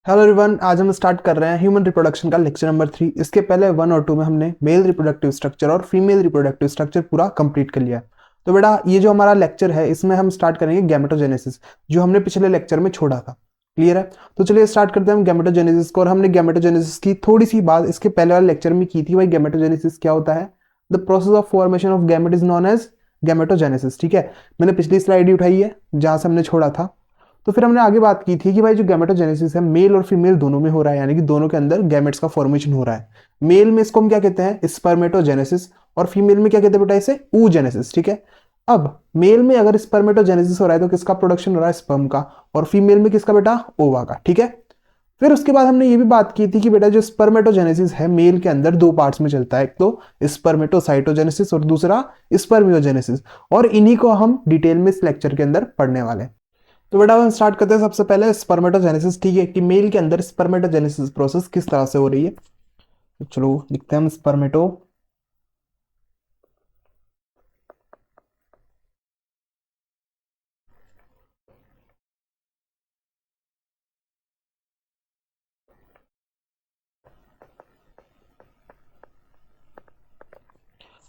Hello everyone, आज हम start कर रहे हैं ह्यूमन रिप्रोडक्शन का लेक्चर नंबर 3। इसके पहले 1 और 2 में हमने मेल रिप्रोडक्टिव स्ट्रक्चर और फीमेल रिप्रोडक्टिव स्ट्रक्चर पूरा कंप्लीट कर लिया है। तो बेटा, ये जो हमारा लेक्चर है इसमें हम स्टार्ट करेंगे गैमेटोजेनेसिस, जो हमने पिछले लेक्चर में छोड़ा था। क्लियर है? तो चलिए स्टार्ट करते हैं हम गैमेटोजेनेसिस को। और हमने गैमेटोजेनेसिस की थोड़ी सी बात इसके पहले वाले लेक्चर में की थी। भाई, गैमेटोजेनेसिस क्या होता है? The process of formation of gamete is known as gametogenesis. ठीक है, मैंने पिछली स्लाइड ही उठाई है जहां से हमने छोड़ा था। तो फिर हमने आगे बात की थी कि भाई जो गैमेटोजेनेसिस है मेल और फीमेल दोनों में हो रहा है, यानी कि दोनों के अंदर गैमेट्स का फॉर्मेशन हो रहा है। मेल में इसको हम क्या कहते हैं? स्पर्मेटोजेनेसिस। और फीमेल में क्या कहते हैं बेटा? इसे oogenesis। ठीक है। अब मेल में अगर स्पर्मेटोजेनेसिस हो रहा है तो किसका प्रोडक्शन हो रहा है? स्पर्म का। और फीमेल में किसका बेटा? ओवा का। ठीक है। फिर उसके बाद हमने ये भी बात की थी कि बेटा जो स्पर्मेटोजेनेसिस है मेल के अंदर दो पार्ट्स में चलता है, एक तो स्पर्मेटोसाइटोजेनेसिस और दूसरा स्पर्मियोजेनेसिस। और इन्हीं को हम डिटेल में इस लेक्चर के अंदर पढ़ने वाले हैं। तो बेटा हम स्टार्ट करते हैं सबसे पहले स्पर्मेटोजेनेसिस। ठीक है, कि मेल के अंदर स्पर्मेटोजेनेसिस प्रोसेस किस तरह से हो रही है। तो चलो लिखते हैं हम स्पर्मेटो।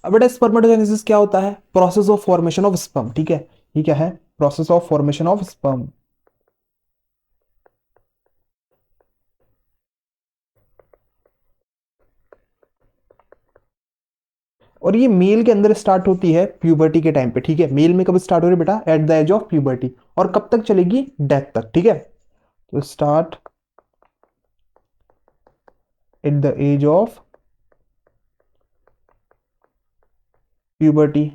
अब बेटा स्पर्मेटोजेनेसिस क्या होता है? Process of formation of sperm. ठीक है, ये क्या है? Process of formation of sperm. और ये मेल के अंदर स्टार्ट होती है प्यूबर्टी के टाइम पे। ठीक है, मेल में कब स्टार्ट हो रही है बेटा? At the age of puberty. और कब तक चलेगी? डेथ तक। ठीक है, तो start at the age of puberty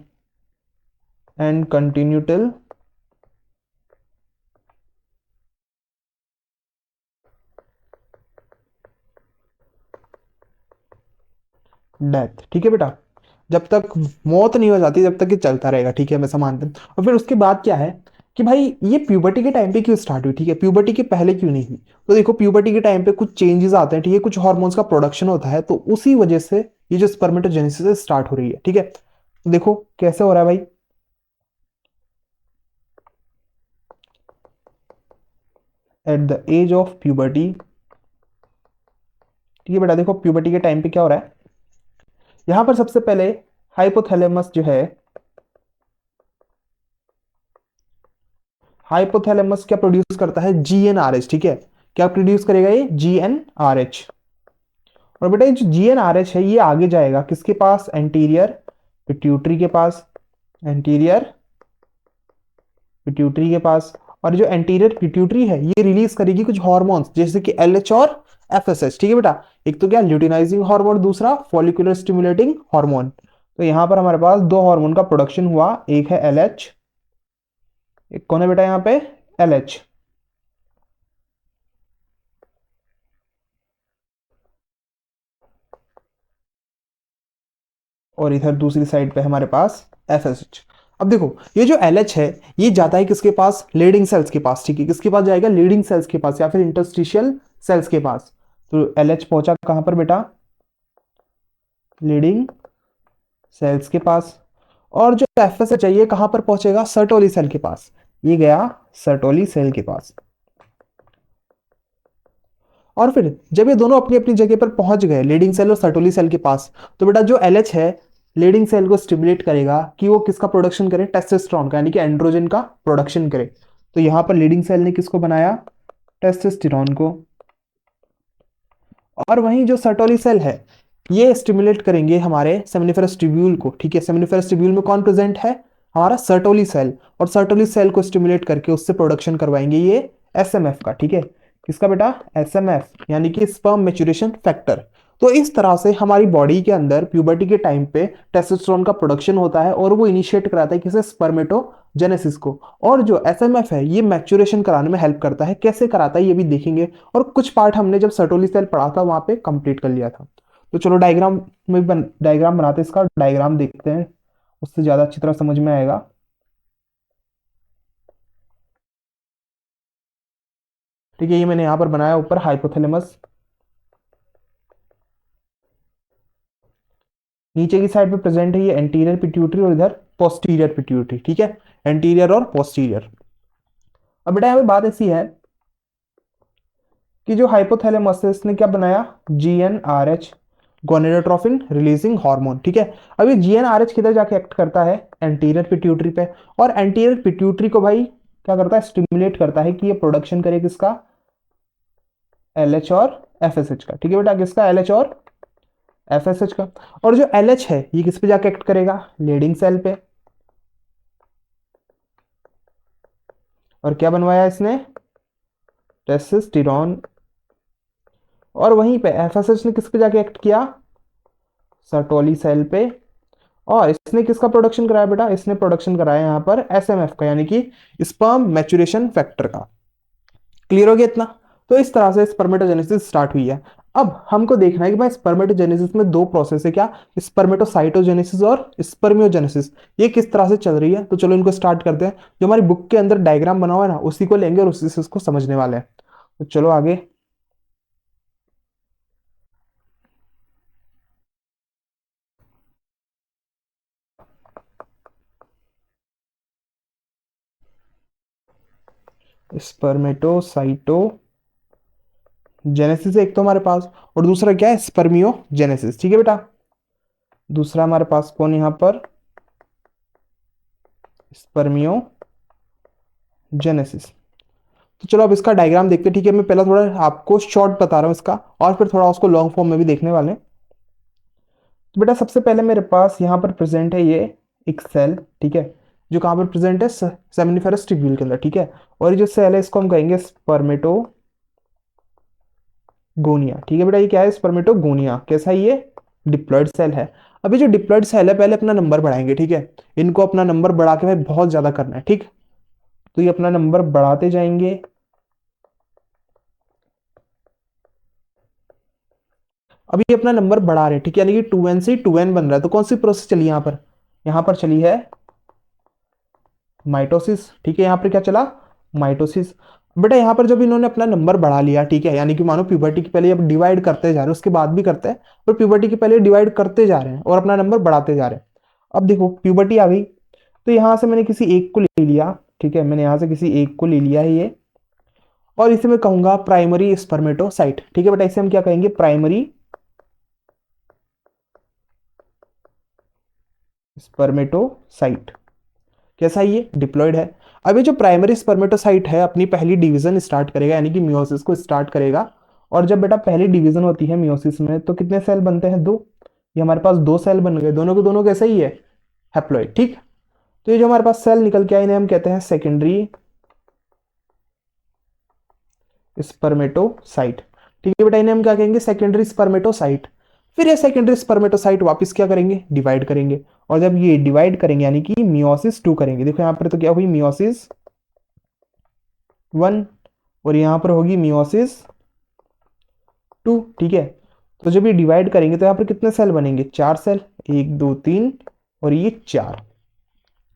and continue till death. ठीक है बेटा, जब तक मौत नहीं हो जाती जब तक ये चलता रहेगा। ठीक है, मैं मानता हूँ। और फिर उसके बाद क्या है कि भाई ये प्यूबर्टी के टाइम पे क्यों स्टार्ट हुई? ठीक है, प्यूबर्टी के पहले क्यों नहीं हुई? तो देखो, प्यूबर्टी के टाइम पे कुछ चेंजेस आते हैं। ठीक है, कुछ हार्मोन्स का प्रोडक्शन होता है, तो उसी वजह से ये जो स्पर्मेटोजेनेसिस स्टार्ट हो रही है। ठीक है, तो देखो कैसे हो रहा है भाई। At the age of puberty. ठीक है बेटा, देखो प्यूबर्टी के टाइम पे क्या हो रहा है। यहां पर सबसे पहले हाइपोथैलेमस जो है, हाइपोथैलेमस क्या प्रोड्यूस करता है? GnRH। ठीक है, क्या प्रोड्यूस करेगा ये? GnRH। और बेटा ये जो GnRH है ये आगे जाएगा किसके पास? एंटीरियर पिट्यूटरी के पास। एंटीरियर पिट्यूटरी के पास। और जो एंटीरियर पिट्यूटरी है ये रिलीज करेगी कुछ हार्मोन्स जैसे कि LH और FSH। ठीक है बेटा, एक तो क्या ल्यूटिनाइजिंग हार्मोन, दूसरा फॉलिकुलर स्टिमुलेटिंग हार्मोन। तो यहां पर हमारे पास दो हार्मोन का प्रोडक्शन हुआ, एक है LH, एक कौन है बेटा यहाँ पे? LH। और इधर दूसरी साइड पे हमारे पास FSH। अब देखो ये जो LH है ये जाता है किसके पास? लीडिंग सेल्स के पास। ठीक है, किसके पास जाएगा? लीडिंग सेल्स के पास या फिर इंटरस्टिशियल सेल्स के पास। तो LH पहुंचा कहां पर बेटा? लीडिंग सेल्स के पास। और जो FSH है ये कहां पर पहुंचेगा? सर्टोली सेल के पास। ये गया सर्टोली सेल के पास। और फिर जब ये दोनों अपनी अपनी जगह पर पहुंच गए, लीडिंग सेल और सर्टोली सेल के पास, तो बेटा जो LH है लीडिंग सेल को स्टिमुलेट करेगा कि वो किसका प्रोडक्शन करे? टेस्टोस्टेरोन का, यानी कि एंड्रोजन का प्रोडक्शन करे। तो यहां पर लीडिंग सेल ने किसको बनाया? टेस्टोस्टेरोन को। और वहीं जो सर्टोली सेल है ये स्टिमुलेट करेंगे हमारे सेमिनिफेरस ट्यूब्यूल को। ठीक है, सेमिनिफेरस ट्यूब्यूल में कौन प्रेजेंट है? हमारा सर्टोली सेल। और सर्टोली सेल को स्टिमुलेट करके उससे प्रोडक्शन करवाएंगे ये SMF का। ठीक है, किसका बेटा? SMF, यानी कि स्पर्म मैच्योरेशन फैक्टर। तो इस तरह से हमारी बॉडी के अंदर प्यूबर्टी के टाइम पे टेस्टोस्टेरोन का प्रोडक्शन होता है और वो इनिशिएट कराता है किसे? स्पर्मेटोजेनेसिस को। और जो SMF है ये मैच्योरेशन कराने में हेल्प करता है। कैसे कराता है ये भी देखेंगे। और कुछ पार्ट हमने जब सर्टोली सेल पढ़ा था वहां पे कंप्लीट कर लिया था। तो चलो डायग्राम बनाते हैं, इसका डायग्राम देखते हैं, उससे ज्यादा अच्छी तरह समझ में आएगा। ठीक है, ये मैंने यहाँ पर बनाया ऊपर हाइपोथैलेमस, नीचे की साइड पे प्रेजेंट है ये एंटीरियर पिट्यूटरी और इधर पोस्टीरियर पिट्यूटरी। ठीक है, एंटीरियर और पोस्टीरियर। अब बेटा यहाँ पे बात ऐसी है कि जो हाइपोथैलेमस है इसने क्या बनाया, GnRH, गोनेडोट्रोफिन रिलीजिंग हार्मोन। ठीक है, अब ये GnRH किधर जाके एक्ट करता है, एंटीरियर पिट्यूटरी पे। और एंटीरियर पिट्यूटरी को भाई क्या करता है, स्टिमुलेट करता है कि ये प्रोडक्शन करे किसका, LH और FSH का। ठीक है बेटा, किसका, LH और FSH का। और जो LH है ये किस पे जाके एक्ट करेगा, लीडिंग सेल पे। और क्या बनवाया इसने, टेस्टोस्टेरोन। और वहीं पे FSH ने किस पे जाके एक्ट किया, सर्टोली सेल पे। और इसने किसका प्रोडक्शन कराया बेटा, इसने प्रोडक्शन कराया यहाँ पर SMF का, यानी कि स्पर्म मैच्योरेशन फैक्टर का। क्लियर हो गया इतना। तो इस तरह से स्पर्मेटोजेनेसिस स्टार्ट हुई है। अब हमको देखना है कि भाई स्पर्मेटोजेनेसिस में दो प्रोसेस है क्या, स्पर्मेटोसाइटोजेनेसिस और स्पर्मियोजेनेसिस, ये किस तरह से चल रही है। तो चलो इनको स्टार्ट करते हैं। जो हमारी बुक के अंदर डायग्राम बना हुआ है ना, उसी को लेंगे और उसी से इसको समझने वाले हैं। तो चलो आगे। स्पर्मेटोसाइटोजेनेसिस एक तो हमारे पास, और दूसरा क्या है, स्पर्मियोजेनेसिस। ठीक है बेटा, दूसरा हमारे पास कौन यहाँ पर, स्पर्मियोजेनेसिस। तो चलो अब इसका डायग्राम देखते हैं। ठीक है, मैं पहला थोड़ा आपको शॉर्ट बता रहा हूँ इसका, और फिर थोड़ा उसको लॉन्ग फॉर्म में भी देखने वाले हैं। तो बेटा सबसे पहले मेरे पास यहाँ पर प्रेजेंट है ये एक सेल। ठीक है, जो कहाँ पर प्रेजेंट है, सेमिनिफेरस ट्यूब्यूल के अंदर। ठीक है, और ये जो सेल है इसको हम कहेंगे स्पर्मेटोगोनिया। ठीक है बेटा, ये क्या है, स्पर्मेटोगोनिया। कैसा है ये, डिप्लॉयड सेल है। अभी जो डिप्लॉयड सेल है पहले अपना नंबर बढ़ाएंगे। ठीक है, इनको अपना नंबर बढ़ा के भाई बहुत ज्यादा करना है। ठीक, तो ये अपना नंबर बढ़ाते जाएंगे। अभी ये अपना नंबर बढ़ा रहे हैं। ठीक है, यानी कि 2n से 2n बन रहा है। तो कौन सी प्रोसेस चली यहाँ पर, यहाँ पर चली है माइटोसिस। ठीक है, यहाँ पर क्या चला, माइटोसिस। बेटा यहाँ पर जब इन्होंने अपना नंबर बढ़ा लिया, ठीक है, यानी कि मानो प्यूबर्टी के पहले अब डिवाइड करते जा रहे हैं, उसके बाद भी करते हैं, पर प्यूबर्टी के पहले डिवाइड करते जा रहे हैं और अपना नंबर बढ़ाते जा रहे हैं। अब देखो प्यूबर्टी आ गई, तो यहाँ से मैंने किसी एक को ले लिया। ठीक है, मैंने यहाँ से किसी एक को ले लिया है ये, और इसे मैं कहूंगा प्राइमरी स्पर्मेटोसाइट। ठीक है बेटा, इसे हम क्या कहेंगे, प्राइमरी स्पर्मेटोसाइट। कैसा है ये, डिप्लॉयड है। अब ये जो प्राइमरी स्पर्मेटोसाइट है अपनी पहली डिवीजन स्टार्ट करेगा, यानी कि मियोसिस को स्टार्ट करेगा। और जब बेटा पहली डिवीजन होती है मियोसिस में, तो कितने सेल बनते हैं, दो। ये हमारे पास दो सेल बन गए, दोनों के दोनों कैसे ही है, हैप्लॉइड। ठीक, तो ये जो हमारे पास सेल निकल के आए इन्हें हम कहते हैं सेकेंडरी स्पर्मेटोसाइट। ठीक है बेटा, इन्हें हम क्या कहेंगे, सेकेंडरी स्पर्मेटोसाइट। फिर ये सेकेंडरी स्पर्मेटोसाइट वापस क्या करेंगे, डिवाइड करेंगे। और जब ये डिवाइड करेंगे यानी कि मियोसिस 2 करेंगे। देखो यहाँ पर तो क्या हुई, मियोसिस 1, और यहाँ पर होगी मियोसिस 2। ठीक है, तो जब ये डिवाइड करेंगे तो यहाँ पर कितने सेल बनेंगे, 4 सेल, 1 2 3 और ये 4।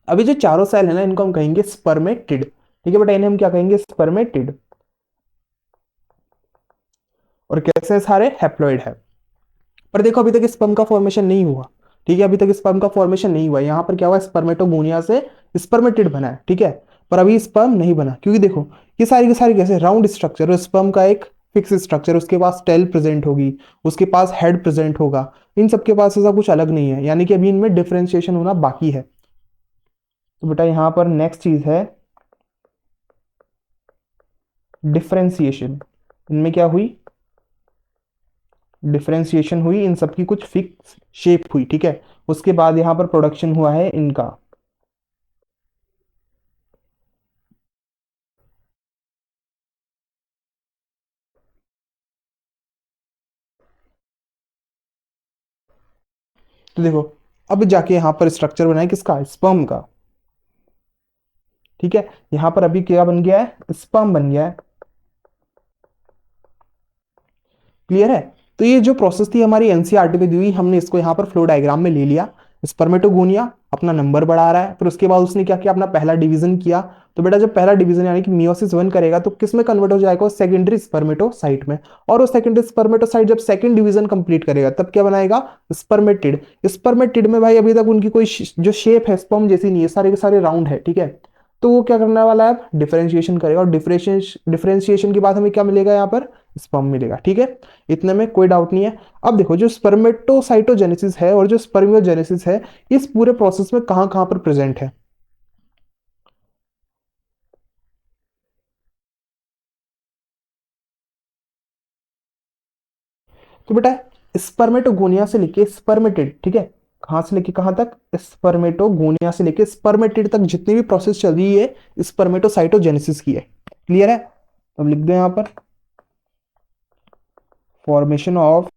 अभी जो चारों सेल है ना, इनको हम कहेंगे स्पर्मेटिड। ठीक है बेटा, इन्हें हम क्या कहेंगे, स्पर्मेटिड। और कैसे सारे, हैप्लॉइड है। पर देखो अभी तक स्पर्म का फॉर्मेशन नहीं हुआ। ठीक है, अभी तक स्पर्म का फॉर्मेशन नहीं हुआ। यहाँ पर क्या हुआ, स्पर्मेटोगोनिया से स्पर्मेटिड बना है। ठीक है, पर अभी स्पर्म नहीं बना, क्योंकि देखो ये सारी की सारी कैसे, राउंड स्ट्रक्चर, और स्पर्म का एक फिक्स स्ट्रक्चर, उसके पास टेल प्रेजेंट होगी, उसके पास हेड प्रेजेंट होगा। इन सबके पास ऐसा कुछ अलग नहीं है, यानी कि अभी इनमें डिफ्रेंशिएशन होना बाकी है। तो बेटा यहाँ पर नेक्स्ट चीज है डिफ्रेंशिएशन। इनमें क्या हुई, डिफरेंशिएशन हुई, इन सबकी कुछ फिक्स शेप हुई। ठीक है, उसके बाद यहां पर प्रोडक्शन हुआ है इनका। तो देखो अब जाके यहां पर स्ट्रक्चर बना है किसका, स्पर्म का। ठीक है, यहां पर अभी क्या बन गया है, स्पर्म बन गया है। क्लियर है। तो ये जो प्रोसेस थी हमारी एनसीईआरटी में दी हुई, हमने इसको यहाँ पर फ्लो डायग्राम में ले लिया। स्पर्मेटोगोनिया अपना नंबर बढ़ा रहा है, फिर उसके बाद उसने क्या किया, अपना पहला डिवीजन किया। तो बेटा जब पहला डिवीजन यानी कि मियोसिस 1 करेगा तो किस में कन्वर्ट हो जाएगा, सेकेंडरी स्पर्मेटोसाइट में। और वो सेकेंडरी स्पर्मेटोसाइट जब सेकंड डिवीजन कंप्लीट करेगा तब क्या बनाएगा, स्पर्मेटिड। स्पर्मेटिड में भाई अभी तक उनकी कोई जो शेप है स्पर्म जैसी नहीं है, सारे के सारे राउंड है। ठीक है, तो वो क्या करने वाला है, डिफरेंशिएशन करेगा। और डिफरेंशिएशन के बाद हमें क्या मिलेगा यहाँ पर, स्पर्म मिलेगा। ठीक है, इतने में कोई डाउट नहीं है। अब देखो जो स्पर्मेटोसाइटोजेनेसिस है और जो स्पर्मियोजेनेसिस है, इस पूरे प्रोसेस में कहां कहां पर प्रेजेंट है? तो बेटा स्पर्मेटोगोनिया से लेके स्पर्मेटिड, ठीक है, कहां से लेके कहां तक? स्पर्मेटोगोनिया से लेके स्पर्मेटिड तक जितनी भी प्रोसेस चल रही है स्पर्मेटोसाइटोजेनेसिस की है। क्लियर है? अब लिख दो यहां पर formation of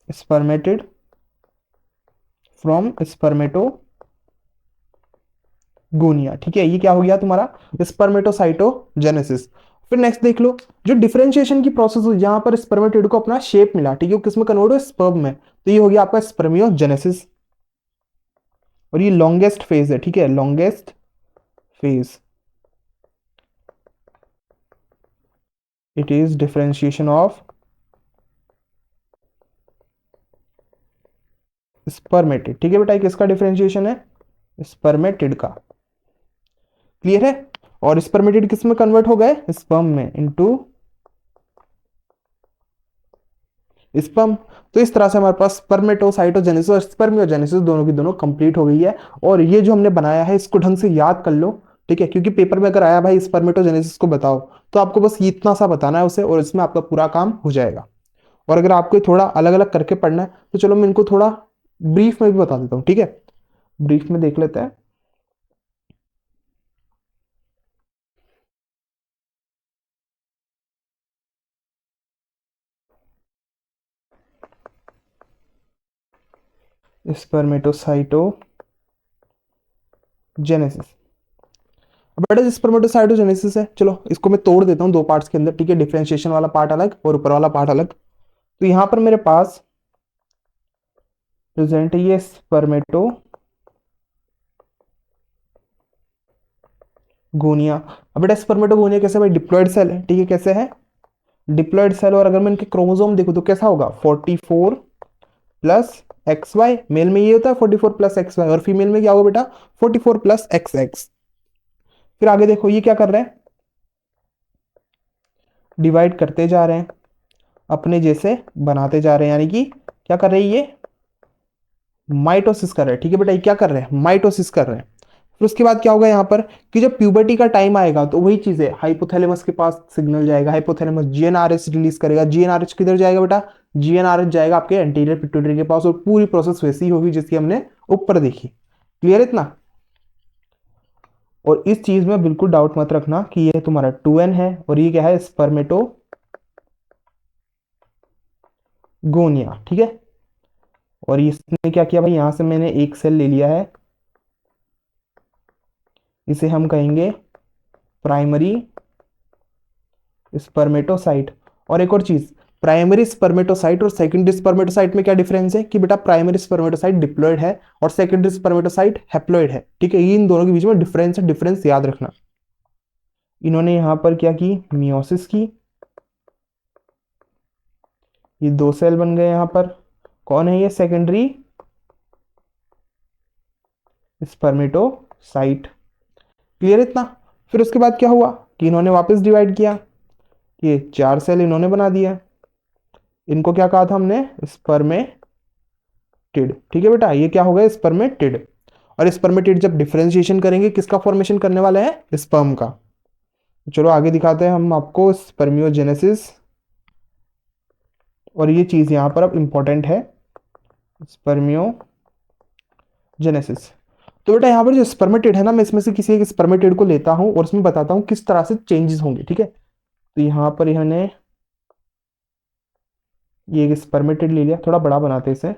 spermatid from spermatogonia. ठीक है, ये क्या हो गया तुम्हारा? स्पर्मेटोसाइटोजेनेसिस। फिर नेक्स्ट देख लो, जो डिफरेंशिएशन की प्रोसेस हुई, जहां पर स्पर्मेटिड को अपना शेप मिला, ठीक है, वो किसमें कन्वर्ट हुआ? स्पर्म में। तो ये हो गया आपका स्पर्मियोजेनेसिस। और ये लॉन्गेस्ट फेज है, ठीक है, longest phase, it is differentiation of spermatid. ठीक है बेटा, किसका डिफरेंशिएशन है? स्पर्मेटिड का। क्लियर है? और स्पर्मेटिड किस में कन्वर्ट हो गए? स्पर्म में, इनटू स्पर्म। तो इस तरह से हमारे पास स्पर्मेटोसाइटोजेनेसिस और स्पर्मियोजेनेसिस दोनों की दोनों कंप्लीट हो गई है। और ये जो हमने बनाया है इसको ढंग से याद कर लो। ठीक है, क्योंकि पेपर में अगर आया भाई स्पर्मेटोजेनेसिस को बताओ, तो आपको बस इतना सा बताना है उसे, और इसमें आपका पूरा काम हो जाएगा। और अगर आपको थोड़ा अलग अलग करके पढ़ना है, तो चलो मैं इनको थोड़ा ब्रीफ में भी बता देता हूँ। ठीक है, ब्रीफ में देख लेते हैं। स्पर्मेटोसाइटोजेनेसिस। अब बेटा स्पर्मेटोसाइटोजेनेसिस है, चलो इसको मैं तोड़ देता हूँ दो पार्ट्स के अंदर। ठीक है, डिफरेंशिएशन वाला पार्ट अलग और ऊपर वाला पार्ट अलग। तो यहां पर मेरे पास प्रेजेंट है ये स्पर्मेटोगोनिया। अब बेटा स्पर्मेटोगोनिया कैसे भाई? डिप्लॉयड सेल है, ठीक है, कैसे है? Diploid cell. और अगर मैं इनके क्रोमोसोम देखूं तो कैसा होगा? 44 प्लस एक्स वाई। मेल में ये होता है 44 प्लस एक्स वाई, और फीमेल में क्या होगा बेटा? 44 प्लस एक्स एक्स। फिर आगे देखो ये क्या कर रहे हैं? डिवाइड करते जा रहे हैं, अपने जैसे बनाते जा रहे हैं, यानी कि क्या कर रहे हैं ये? माइटोसिस कर रहे हैं। ठीक है बेटा, ये क्या कर रहे हैं? माइटोसिस कर रहे हैं। फिर उसके बाद क्या होगा यहाँ पर कि जब प्यूबर्टी का टाइम आएगा, तो वही चीज है, हाइपोथैलेमस के पास सिग्नल जाएगा, हाइपोथैलेमस जीएनआरएच रिलीज करेगा। जीएनआरएच किधर जाएगा बेटा? जीएनआरएच जाएगा आपके एंटीरियर पिट्यूटरी के पास, और पूरी प्रोसेस वैसी होगी जिसकी हमने ऊपर देखी। क्लियर है इतना? और इस चीज में बिल्कुल डाउट मत रखना कि ये तुम्हारा 2n है और ये क्या है? स्पर्मेटोगोनिया। ठीक है, और इसने क्या किया भाई? यहां से मैंने एक सेल ले लिया है, इसे हम कहेंगे प्राइमरी स्पर्मेटोसाइट। और एक और चीज, प्राइमरी स्पर्मेटोसाइट और सेकेंडरी स्पर्मेटोसाइट में क्या डिफरेंस है? कि बेटा प्राइमरी स्पर्मेटोसाइट डिप्लॉयड है और सेकेंडरी स्पर्मेटोसाइट हैप्लॉयड है। ठीक है, ये इन दोनों के बीच में डिफरेंस है, डिफरेंस याद रखना। इन्होंने यहां पर क्या की? मियोसिस की। ये दो सेल बन गए यहां पर। कौन है ये? Secondary spermatocyte. क्लियर इतना? फिर उसके बाद क्या हुआ कि इन्होंने वापस डिवाइड किया, ये चार सेल इन्होंने बना दिया। इनको क्या कहा था हमने? स्पर्मेटिड। ठीक है बेटा, ये क्या हो गया? स्पर्मेटिड। और स्पर्मेटिड जब डिफरेंशिएशन करेंगे, किसका फॉर्मेशन करने वाला है? स्पर्म का। तो चलो आगे दिखाते हैं हम आपको स्पर्मियोजेनेसिस। और ये चीज यहां पर अब इंपॉर्टेंट है, स्पर्मियोजेनेसिस। तो बेटा यहाँ पर जो स्पर्मेटिड है ना, मैं इसमें से किसी एक स्पर्मेटिड को लेता हूं और इसमें बताता हूं किस तरह से चेंजेस होंगे। ठीक है, तो यहाँ पर इन्होंने ये एक स्पर्मेटिड ले लिया, थोड़ा बड़ा बनाते हैं इसे।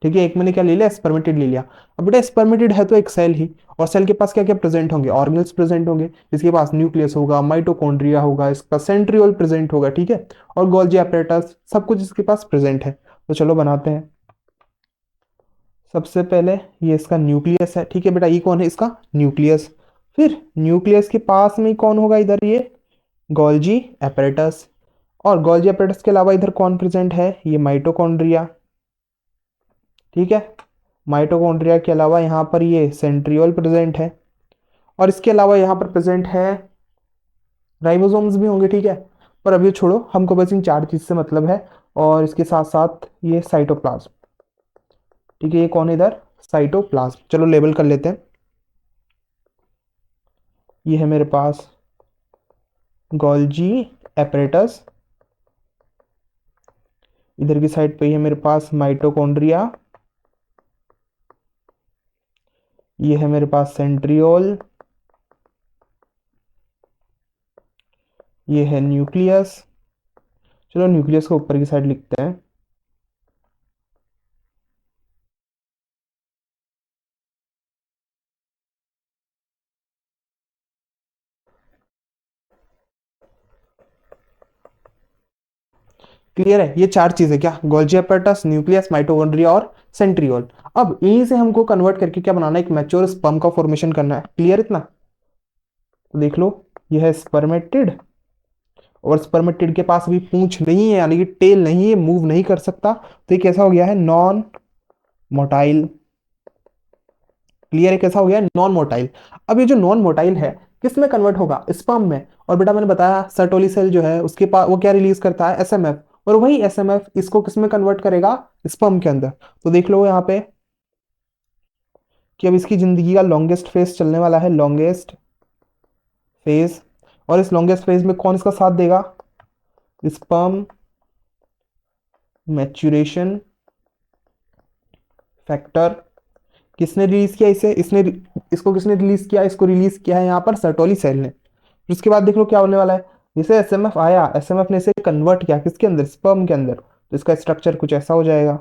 ठीक है, एक मैंने क्या ले लिया? स्पर्मेटिड ले लिया। अब बेटा स्पर्मेटिड है तो एक सेल ही, और सेल के पास क्या क्या प्रेजेंट होंगे? ऑर्गेनल्स प्रेजेंट होंगे। इसके पास न्यूक्लियस होगा, माइटोकॉन्ड्रिया होगा, इसका सेंट्रियोल प्रेजेंट होगा। ठीक है, और गोल्जी apparatus, सब कुछ इसके पास प्रेजेंट है। तो चलो बनाते हैं। सबसे पहले ये इसका न्यूक्लियस है। ठीक है बेटा, ये कौन है? इसका न्यूक्लियस। फिर न्यूक्लियस के पास में कौन होगा? इधर ये गोल्जी apparatus। और गोल्जी apparatus के अलावा इधर कौन प्रेजेंट है? ये माइटोकॉन्ड्रिया। ठीक है, माइटोकॉन्ड्रिया के अलावा यहाँ पर ये सेंट्रियोल प्रेजेंट है। और इसके अलावा यहाँ पर प्रेजेंट है राइबोसोम्स भी होंगे, ठीक है। पर अब ये छोड़ो, हमको बस इन चार चीज से मतलब है। और इसके साथ साथ ये साइटोप्लाज्म, ठीक है। ये कौन है इधर? साइटोप्लाज्म। चलो लेबल कर लेते हैं। ये है मेरे पास गोल्जी एपरेटस, इधर की साइड पे है मेरे पास माइटोकॉन्ड्रिया, ये है मेरे पास सेंट्रियोल, ये है न्यूक्लियस। चलो न्यूक्लियस को ऊपर की साइड लिखते हैं। क्लियर है? ये चार चीजें क्या? गोल्जी एपरेटस, न्यूक्लियस, माइटोकॉन्ड्रिया और सेंट्रियोल। अब यहीं से हमको कन्वर्ट करके क्या बनाना है? एक मैच्योर स्पर्म का फॉर्मेशन करना है। क्लियर इतना? तो देख लो, यह है स्पर्मेटिड, और स्पर्मेटिड के पास भी पूंछ नहीं है, यानी कि टेल नहीं है, मूव नहीं कर सकता। तो ये कैसा हो गया है? Non motile. क्लियर है? कैसा हो गया? Non motile. अब ये जो नॉन मोटाइल है, किस में कन्वर्ट होगा? स्पर्म में। और बेटा मैंने बताया सर्टोली सेल जो है उसके पास वो क्या रिलीज करता है? एसएमएफ। और वही एसएमएफ इसको किस में कन्वर्ट करेगा? स्पर्म के अंदर। तो देख लो यहाँ पे कि अब इसकी जिंदगी का लॉन्गेस्ट फेज चलने वाला है, लॉन्गेस्ट फेज। और इस लॉन्गेस्ट फेज में कौन इसका साथ देगा? Sperm maturation factor. किसने रिलीज किया इसे? इसको किसने रिलीज किया? इसको रिलीज किया है यहाँ पर सर्टोली सेल ने। फिर उसके बाद देख लो क्या होने वाला है। जैसे एसएमएफ आया, एसएमएफ ने इसे कन्वर्ट किया किसके अंदर? स्पर्म के अंदर। तो इसका स्ट्रक्चर कुछ ऐसा हो जाएगा।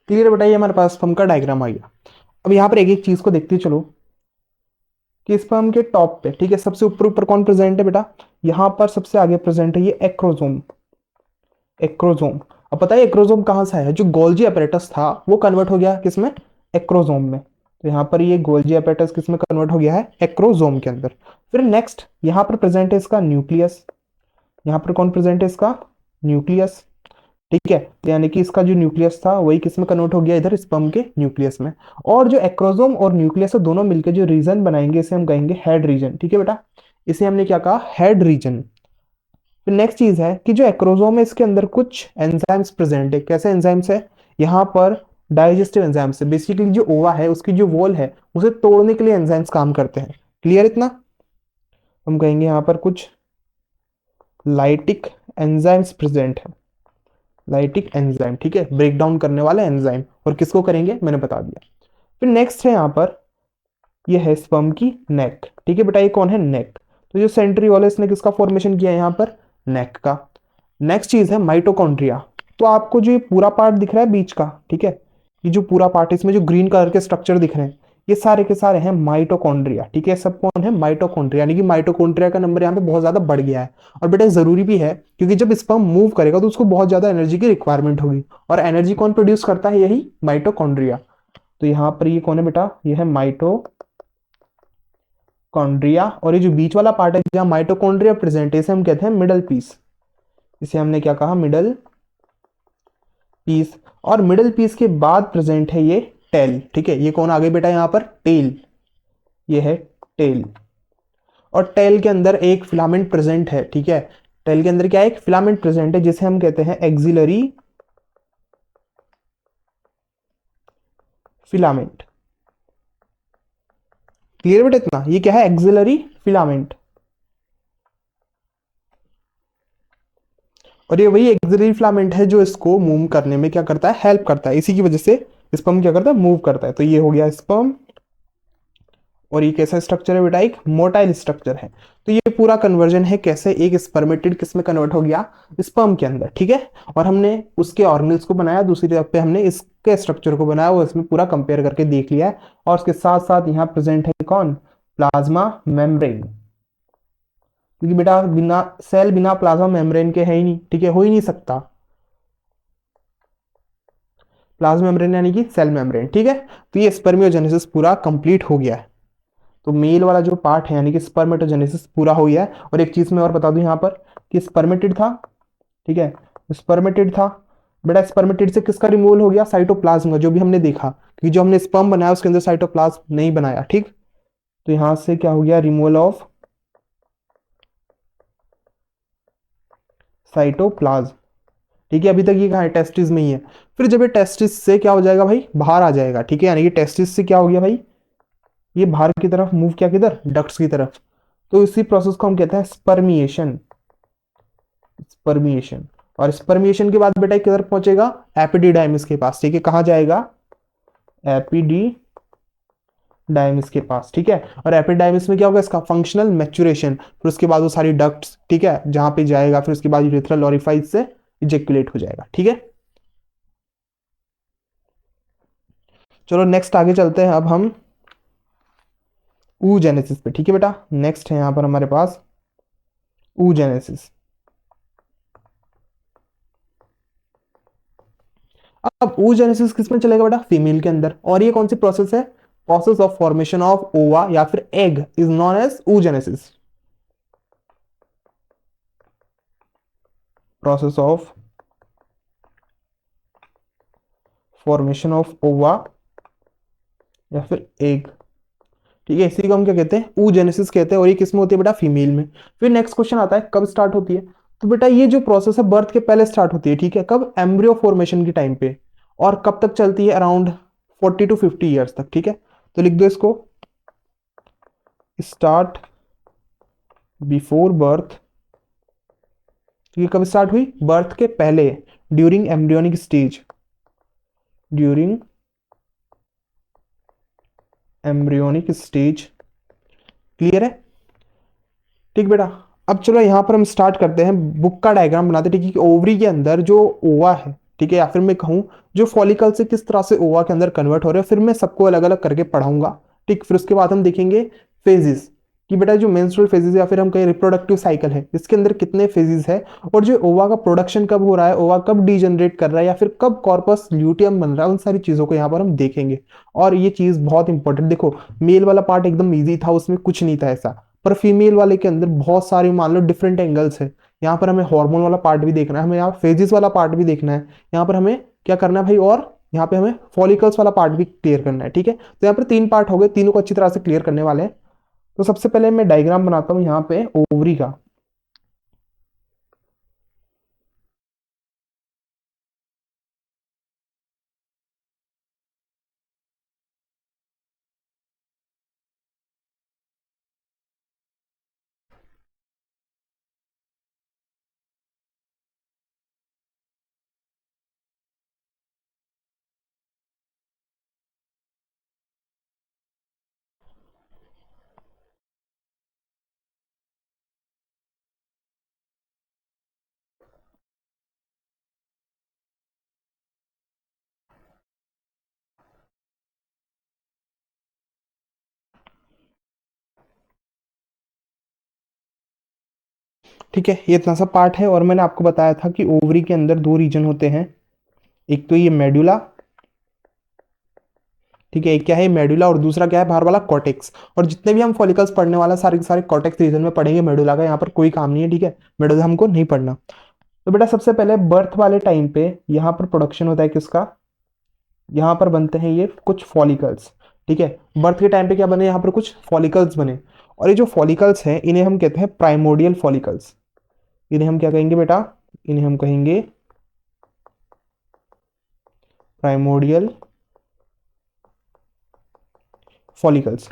क्लियर बताइए? हमारे पास स्पर्म का डायग्राम आ गया। अब यहाँ पर एक एक चीज को देखते चलो कि स्पर्म के टॉप पे, ठीक है, सबसे ऊपर ऊपर कौन प्रेजेंट है बेटा? यहाँ पर सबसे आगे प्रेजेंट है ये एक्रोजोम। एक्रोजोम। अब पता है एक्रोजोम कहाँ से आया? जो गोल्जी अपरेटस था वो कन्वर्ट हो गया किसमें? एक्रोजोम में। तो यहाँ पर ये गोल्जी अपरेटस किसमें कन्वर्ट हो गया है? एक्रोजोम के अंदर। फिर नेक्स्ट यहाँ पर प्रेजेंट है इसका न्यूक्लियस। यहाँ पर कौन प्रेजेंट है? इसका न्यूक्लियस। ठीक है, तो यानी कि इसका जो न्यूक्लियस था वही किसमें कन्वर्ट हो गया? इधर स्पर्म के न्यूक्लियस में। और जो एक्रोजोम और न्यूक्लियस है दोनों मिलकर जो रीजन बनाएंगे इसे हम कहेंगे हेड रीजन। ठीक है बेटा, इसे हमने क्या कहा? Head region. फिर नेक्स्ट चीज है कि जो एक्रोजोम है इसके अंदर कुछ एंजाइम्स प्रेजेंट है। कैसे एंजाइम्स है? यहाँ पर डाइजेस्टिव एंजाइम्स है। बेसिकली जो ओवा है उसकी जो वॉल है उसे तोड़ने के लिए एंजाइम्स काम करते हैं। क्लियर इतना? हम कहेंगे यहाँ पर कुछ लाइटिक एंजाइम्स प्रेजेंट है। लाइटिक एंजाइम, ठीक है, ब्रेक डाउन करने वाला एंजाइम। और किसको करेंगे मैंने बता दिया। फिर नेक्स्ट है यहाँ पर, ये है स्पर्म की नेक। ठीक है बेटा, ये कौन है? नेक। तो जो सेंट्रियोलस ने किसका फॉर्मेशन किया है यहाँ पर? नेक का। नेक्स्ट चीज है माइटोकॉन्ड्रिया। तो आपको जो ये पूरा पार्ट दिख रहा है बीच का, ठीक है, ये जो पूरा पार्ट, इसमें जो ग्रीन कलर के स्ट्रक्चर दिख रहे हैं ये सारे के सारे हैं माइटोकॉन्ड्रिया। ठीक है, सब कौन है? माइटोकॉन्ड्रिया। यानी कि माइटोकॉन्ड्रिया का नंबर यहाँ पे बहुत ज्यादा बढ़ गया है। और बेटा जरूरी भी है, क्योंकि जब स्पर्म मूव करेगा तो उसको बहुत ज्यादा एनर्जी की रिक्वायरमेंट होगी। और एनर्जी कौन प्रोड्यूस करता है? यही माइटोकॉन्ड्रिया। तो यहाँ पर ये कौन है बेटा? ये है माइटोकॉन्ड्रिया। और ये जो बीच वाला पार्ट है जहाँ माइटोकॉन्ड्रिया प्रेजेंट है इसे हम कहते हैं मिडल पीस। इसे हमने क्या कहा? Middle piece. और मिडल पीस के बाद प्रेजेंट है ये टेल। ठीक है, ये कौन आ गई बेटा? यहाँ पर टेल। ये है टेल। और टेल के अंदर एक फिलामेंट प्रेजेंट है। ठीक है, टेल के अंदर क्या है? एक फिलामेंट प्रेजेंट है जिसे हम कहते हैं एक्सिलरी फिलामेंट। क्लियर बेटा इतना? ये क्या है? Axillary filament. और ये वही एक्सिलरी फिलामेंट है जो इसको मूव करने में क्या करता है? हेल्प करता है। इसी की वजह से स्पर्म क्या करता है? मूव करता है। तो ये हो गया स्पर्म। और ये कैसा स्ट्रक्चर है बेटा? एक मोटाइल स्ट्रक्चर है। तो ये पूरा कन्वर्जन है कैसे? एक स्पर्मेटिड किस में कन्वर्ट हो गया? स्पर्म के अंदर, ठीक है। और हमने उसके ऑर्गेनल्स को बनाया, दूसरी तरफ पे हमने इसके स्ट्रक्चर को बनाया, वो इसमें पूरा कंपेयर करके देख लिया है। और उसके साथ साथ यहाँ प्रेजेंट है कौन? Plasma membrane. क्योंकि बेटा बिना सेल, बिना प्लाज्मा मेम्ब्रेन के है ही नहीं, ठीक है, हो ही नहीं सकता। प्लाज्मा मेम्ब्रेन यानी कि सेल मेम्ब्रेन, ठीक है। तो ये स्पर्मियोजेनेसिस पूरा कंप्लीट हो गया है। तो मेल वाला जो पार्ट है यानी कि स्पर्मेटोजेनेसिस पूरा हो गया है। और एक चीज मैं और बता दूं यहाँ पर कि स्पर्मेटिड था, ठीक है, स्पर्मेटिड था। बेटा स्पर्मेटिड से किसका रिमूवल हो गया? साइटोप्लाज्म का, जो भी हमने देखा, क्योंकि जो हमने स्पर्म बनाया उसके अंदर साइटोप्लाज्म नहीं बनाया, ठीक। तो यहां से क्या हो गया? रिमूवल ऑफ साइटोप्लाज्म, ठीक है। अभी तक ये कहाँ है? टेस्टिस में ही है। फिर जब ये टेस्टिस से क्या हो जाएगा भाई? बाहर आ जाएगा, ठीक है। यानी कि टेस्टिस से क्या हो गया भाई? ये बाहर की तरफ मूव, क्या किधर? डक्ट्स की तरफ। तो इसी प्रोसेस को हम कहते हैं स्पर्मिएशन। स्पर्मिएशन। और स्पर्मिएशन के बाद बेटा किधर पहुंचेगा? एपिडिडाइमिस के पास, ठीक है। कहां जाएगा? एपिडिडाइमिस के पास, ठीक है। और एपिडाइमिस में क्या होगा? इसका फंक्शनल मैच्योरेशन। फिर उसके बाद वो सारी डक्ट्स, ठीक है, जहां पे जाएगा, फिर उसके बाद यूरेथ्रल ओरिफाइस से इजेक्युलेट हो जाएगा, ठीक है। चलो नेक्स्ट आगे चलते हैं अब हम oogenesis पे, ठीक है बेटा। नेक्स्ट है यहां पर हमारे पास oogenesis। अब oogenesis किस में चलेगा बेटा? फीमेल के अंदर। और ये कौन सी प्रोसेस है? Process of formation of ova या फिर egg is known as oogenesis। Process of formation of ova या फिर एग, ठीक है। इसी को हम क्या कहते हैं? oogenesis कहते हैं। और ये किस में होती है बेटा? फीमेल में। फिर नेक्स्ट क्वेश्चन आता है कब स्टार्ट होती है? तो बेटा ये जो प्रोसेस है बर्थ के पहले स्टार्ट होती है, ठीक है। कब? एम्ब्रियो फॉर्मेशन के टाइम पे। और कब तक चलती है? अराउंड 40 to 50 ईयर्स तक, ठीक है। तो लिख दो इसको, स्टार्ट बिफोर बर्थ। ठीक है, कब स्टार्ट हुई? बर्थ के पहले, during embryonic stage, during embryonic stage. Clear है? ठीक बेटा। अब चलो यहां पर हम स्टार्ट करते हैं, बुक का डायग्राम बनाते हैं, ठीक है। कि ओवरी के अंदर जो ओवा है, ठीक है, या फिर मैं कहूं जो फॉलिकल से किस तरह से ओवा के अंदर कन्वर्ट हो रहे हैं, फिर मैं सबको अलग अलग करके पढ़ाऊंगा, ठीक। फिर उसके बाद हम देखेंगे फेजेस, कि बेटा जो मेंस्ट्रुअल फेजेस या फिर हम कहें रिप्रोडक्टिव साइकिल है, इसके अंदर कितने फेजेस है, और जो ओवा का प्रोडक्शन कब हो रहा है, ओवा कब डीजनरेट कर रहा है, या फिर कब कॉर्पस ल्यूटियम बन रहा है, उन सारी चीजों को यहाँ पर हम देखेंगे। और ये चीज बहुत इंपॉर्टेंट, देखो मेल वाला पार्ट एकदम ईजी था, उसमें कुछ नहीं था ऐसा। पर फीमेल वाले के अंदर बहुत सारे मान लो डिफरेंट एंगल्स है। यहाँ पर हमें हार्मोन वाला पार्ट भी देखना है, हमें यहाँ फेजिस वाला पार्ट भी देखना है, यहाँ पर हमें क्या करना है भाई, और यहाँ पे हमें फॉलिकल्स वाला पार्ट भी क्लियर करना है, ठीक है। तो यहाँ पर 3 पार्ट हो गए, तीनों को अच्छी तरह से क्लियर करने वाले हैं। तो सबसे पहले मैं डायग्राम बनाता हूँ यहाँ पे ओवरी का। ठीक है, ये इतना सा पार्ट है। और मैंने आपको बताया था कि ओवरी के अंदर 2 रीजन होते हैं, एक तो ये मेडुला, ठीक है, एक क्या है मेडुला, और दूसरा क्या है बाहर वाला कॉर्टेक्स। और जितने भी हम फॉलिकल्स पढ़ने वाला सारे के सारे कॉर्टेक्स रीजन में पढ़ेंगे, मेडुला का यहाँ पर कोई काम नहीं है, ठीक है। मेडुला हमको नहीं पढ़ना। तो बेटा सबसे पहले बर्थ वाले टाइम पे यहाँ पर प्रोडक्शन होता है किसका? यहाँ पर बनते हैं ये कुछ फॉलिकल्स, ठीक है। बर्थ के टाइम पे क्या बने? यहाँ पर कुछ फॉलिकल्स बने। और ये जो फॉलिकल्स हैं इन्हें हम कहते हैं प्राइमोडियल फॉलिकल्स। इन्हें हम क्या कहेंगे बेटा? इन्हें हम कहेंगे प्राइमोडियल फॉलिकल्स।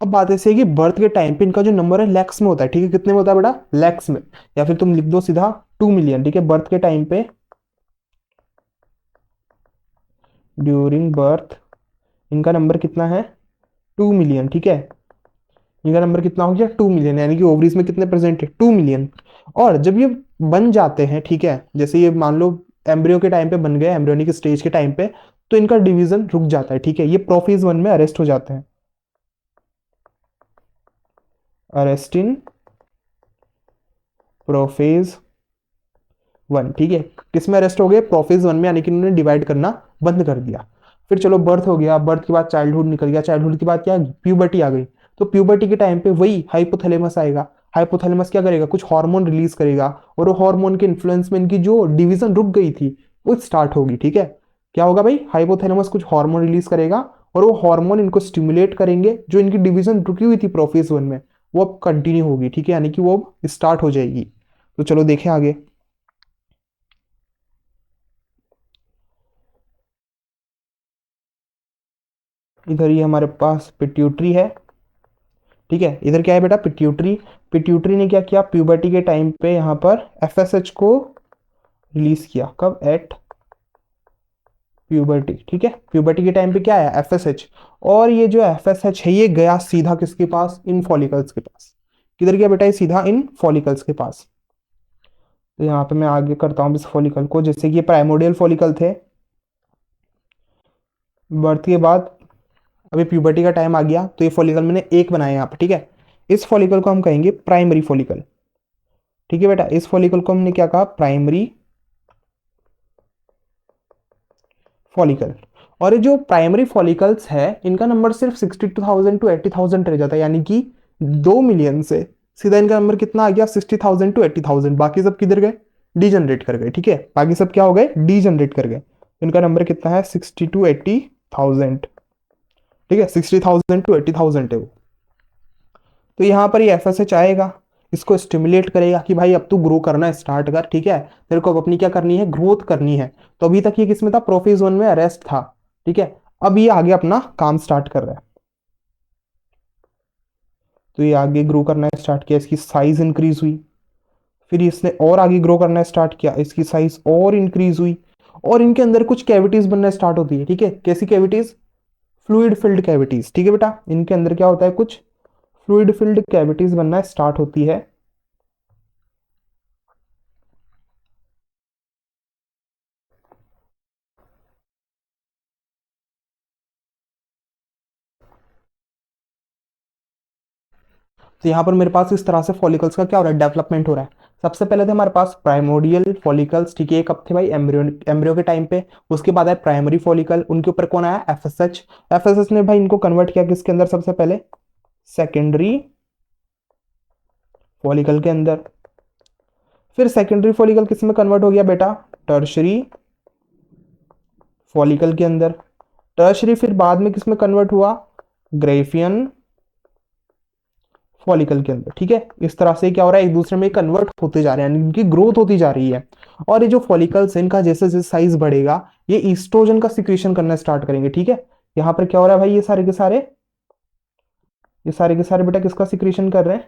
अब बात ऐसी है कि बर्थ के टाइम पे इनका जो नंबर है लैक्स में होता है, ठीक है, कितने में होता है बेटा, लैक्स में, या फिर तुम लिख दो सीधा 2 मिलियन, ठीक है, बर्थ के टाइम पे, ड्यूरिंग बर्थ इनका नंबर कितना है, 2 मिलियन, ठीक है, इनका नंबर कितना हो गया 2 मिलियन, यानी कि ओवरीज में कितने प्रेजेंट है 2 मिलियन। और जब ये बन जाते हैं, ठीक है, जैसे ये मान लो एम्ब्रियो के टाइम पे बन गए, एम्ब्रियोनिक स्टेज के टाइम पे, तो इनका डिवीजन रुक जाता है, ठीक है, ये प्रोफेज 1 में अरेस्ट हो जाते हैं, अरेस्ट इन प्रोफेज 1, ठीक है, किसमें अरेस्ट हो गए, प्रोफेज 1 में, यानी कि उन्होंने डिवाइड करना बंद कर दिया। फिर चलो बर्थ हो गया, बर्थ के बाद चाइल्डहुड निकल गया, चाइल्डहुड के बाद क्या, प्यूबर्टी आ गई, तो प्यूबर्टी के टाइम पे वही हाइपोथैलेमस आएगा, हाइपोथैलेमस क्या करेगा, कुछ हार्मोन रिलीज करेगा, और वो हार्मोन के इन्फ्लुएंस में इनकी जो डिवीजन रुक गई थी वो स्टार्ट होगी, ठीक है, क्या होगा भाई, हाइपोथैलेमस कुछ हार्मोन रिलीज करेगा, और वो हार्मोन इनको स्टिमुलेट करेंगे, जो इनकी डिवीजन रुकी हुई थी प्रोफेज 1 में वो अब कंटिन्यू होगी, ठीक है, यानी कि वो स्टार्ट हो जाएगी। तो चलो देखें आगे। इधर ये हमारे पास पिट्यूटरी है, ठीक है, इधर क्या है बेटा, पिट्यूटरी, पिट्यूटरी ने क्या किया, प्यूबर्टी के टाइम पे यहाँ पर एफएसएच को रिलीज किया, कब, एट प्यूबर्टी, ठीक है, प्यूबर्टी के टाइम पे क्या है, एफएसएच, और ये जो एफएसएच है ये गया सीधा किसके पास, इन फॉलिकल्स के पास, किधर गया बेटा, ये सीधा इन फॉलिकल्स के पास। तो यहाँ पे मैं आगे करता हूँ इस फॉलिकल को, जैसे कि ये प्राइमोडियल फॉलिकल थे, बर्थ के बाद अभी प्यूबर्टी का टाइम आ गया, तो ये फॉलिकल मैंने एक बनाया यहाँ पर, ठीक है, इस फॉलिकल को हम कहेंगे प्राइमरी फॉलिकल, ठीक है बेटा, इस फॉलिकल को हमने क्या कहा, प्राइमरी फॉलिकल। और ये जो प्राइमरी फॉलिकल्स है इनका नंबर सिर्फ 62,000 टू 80,000 रह जाता है, यानी कि 2 मिलियन से सीधा इनका नंबर कितना आ गया, 60,000 टू 80,000, बाकी सब किधर गए, डीजनरेट कर गए, ठीक है, बाकी सब क्या हो गए, डीजनरेट कर गए, इनका नंबर कितना है 60 टू 80,000, ठीक है, 60,000 टू 80,000 है वो। तो यहाँ पर ये एफएसएच आएगा, इसको स्टिमुलेट करेगा कि भाई अब तू ग्रो करना स्टार्ट कर, ठीक है, तेरे को अब अपनी क्या करनी है, ग्रोथ करनी है। तो अभी तक ये किसमें था, प्रोफेज 1 में अरेस्ट था, ठीक है, अब ये आगे अपना काम स्टार्ट कर रहा है, तो ये आगे ग्रो करना स्टार्ट किया, इसकी साइज इंक्रीज हुई, फिर इसने और आगे ग्रो करना स्टार्ट किया, इसकी साइज और इंक्रीज हुई, और इनके अंदर कुछ कैविटीज बनना स्टार्ट होती है, ठीक है, कैसी कैविटीज, फ्लूइड फिल्ड कैविटीज, ठीक है बेटा, इनके अंदर क्या होता है, कुछ फ्लूइड फिल्ड कैविटीज बनना स्टार्ट होती है। तो यहाँ पर मेरे पास इस तरह से फॉलिकल्स का क्या हो रहा है, डेवलपमेंट हो रहा है। सबसे पहले थे हमारे पास प्राइमोडियल फॉलिकल्स, ठीक है, एक अब थे भाई एम्ब्रियो, एम्ब्रियो के टाइम पे, उसके बाद आए प्राइमरी फॉलिकल, उनके ऊपर कौन आया, एफएसएच, एफएसएच ने भाई इनको कन्वर्ट किया किसके अंदर, सबसे पहले सेकेंडरी फॉलिकल के अंदर, फिर सेकेंडरी फॉलिकल किस में कन्वर्ट हो गया बेटा, टर्शरी फॉलिकल के अंदर, टर्शरी फिर बाद में किस में कन्वर्ट हुआ, ग्रेफियन फॉलिकल के अंदर, ठीक है, इस तरह से क्या हो रहा है, एक दूसरे में कन्वर्ट होते जा रहे हैं, इनकी ग्रोथ होती जा रही है। और ये जो फॉलिकल्स है इनका जैसे जैसे साइज बढ़ेगा ये ईस्ट्रोजन का सिक्रीशन करना स्टार्ट करेंगे, ठीक है, यहाँ पर क्या हो रहा है भाई, ये सारे के सारे, ये सारे के सारे बेटा किसका सिक्रीशन कर रहे हैं,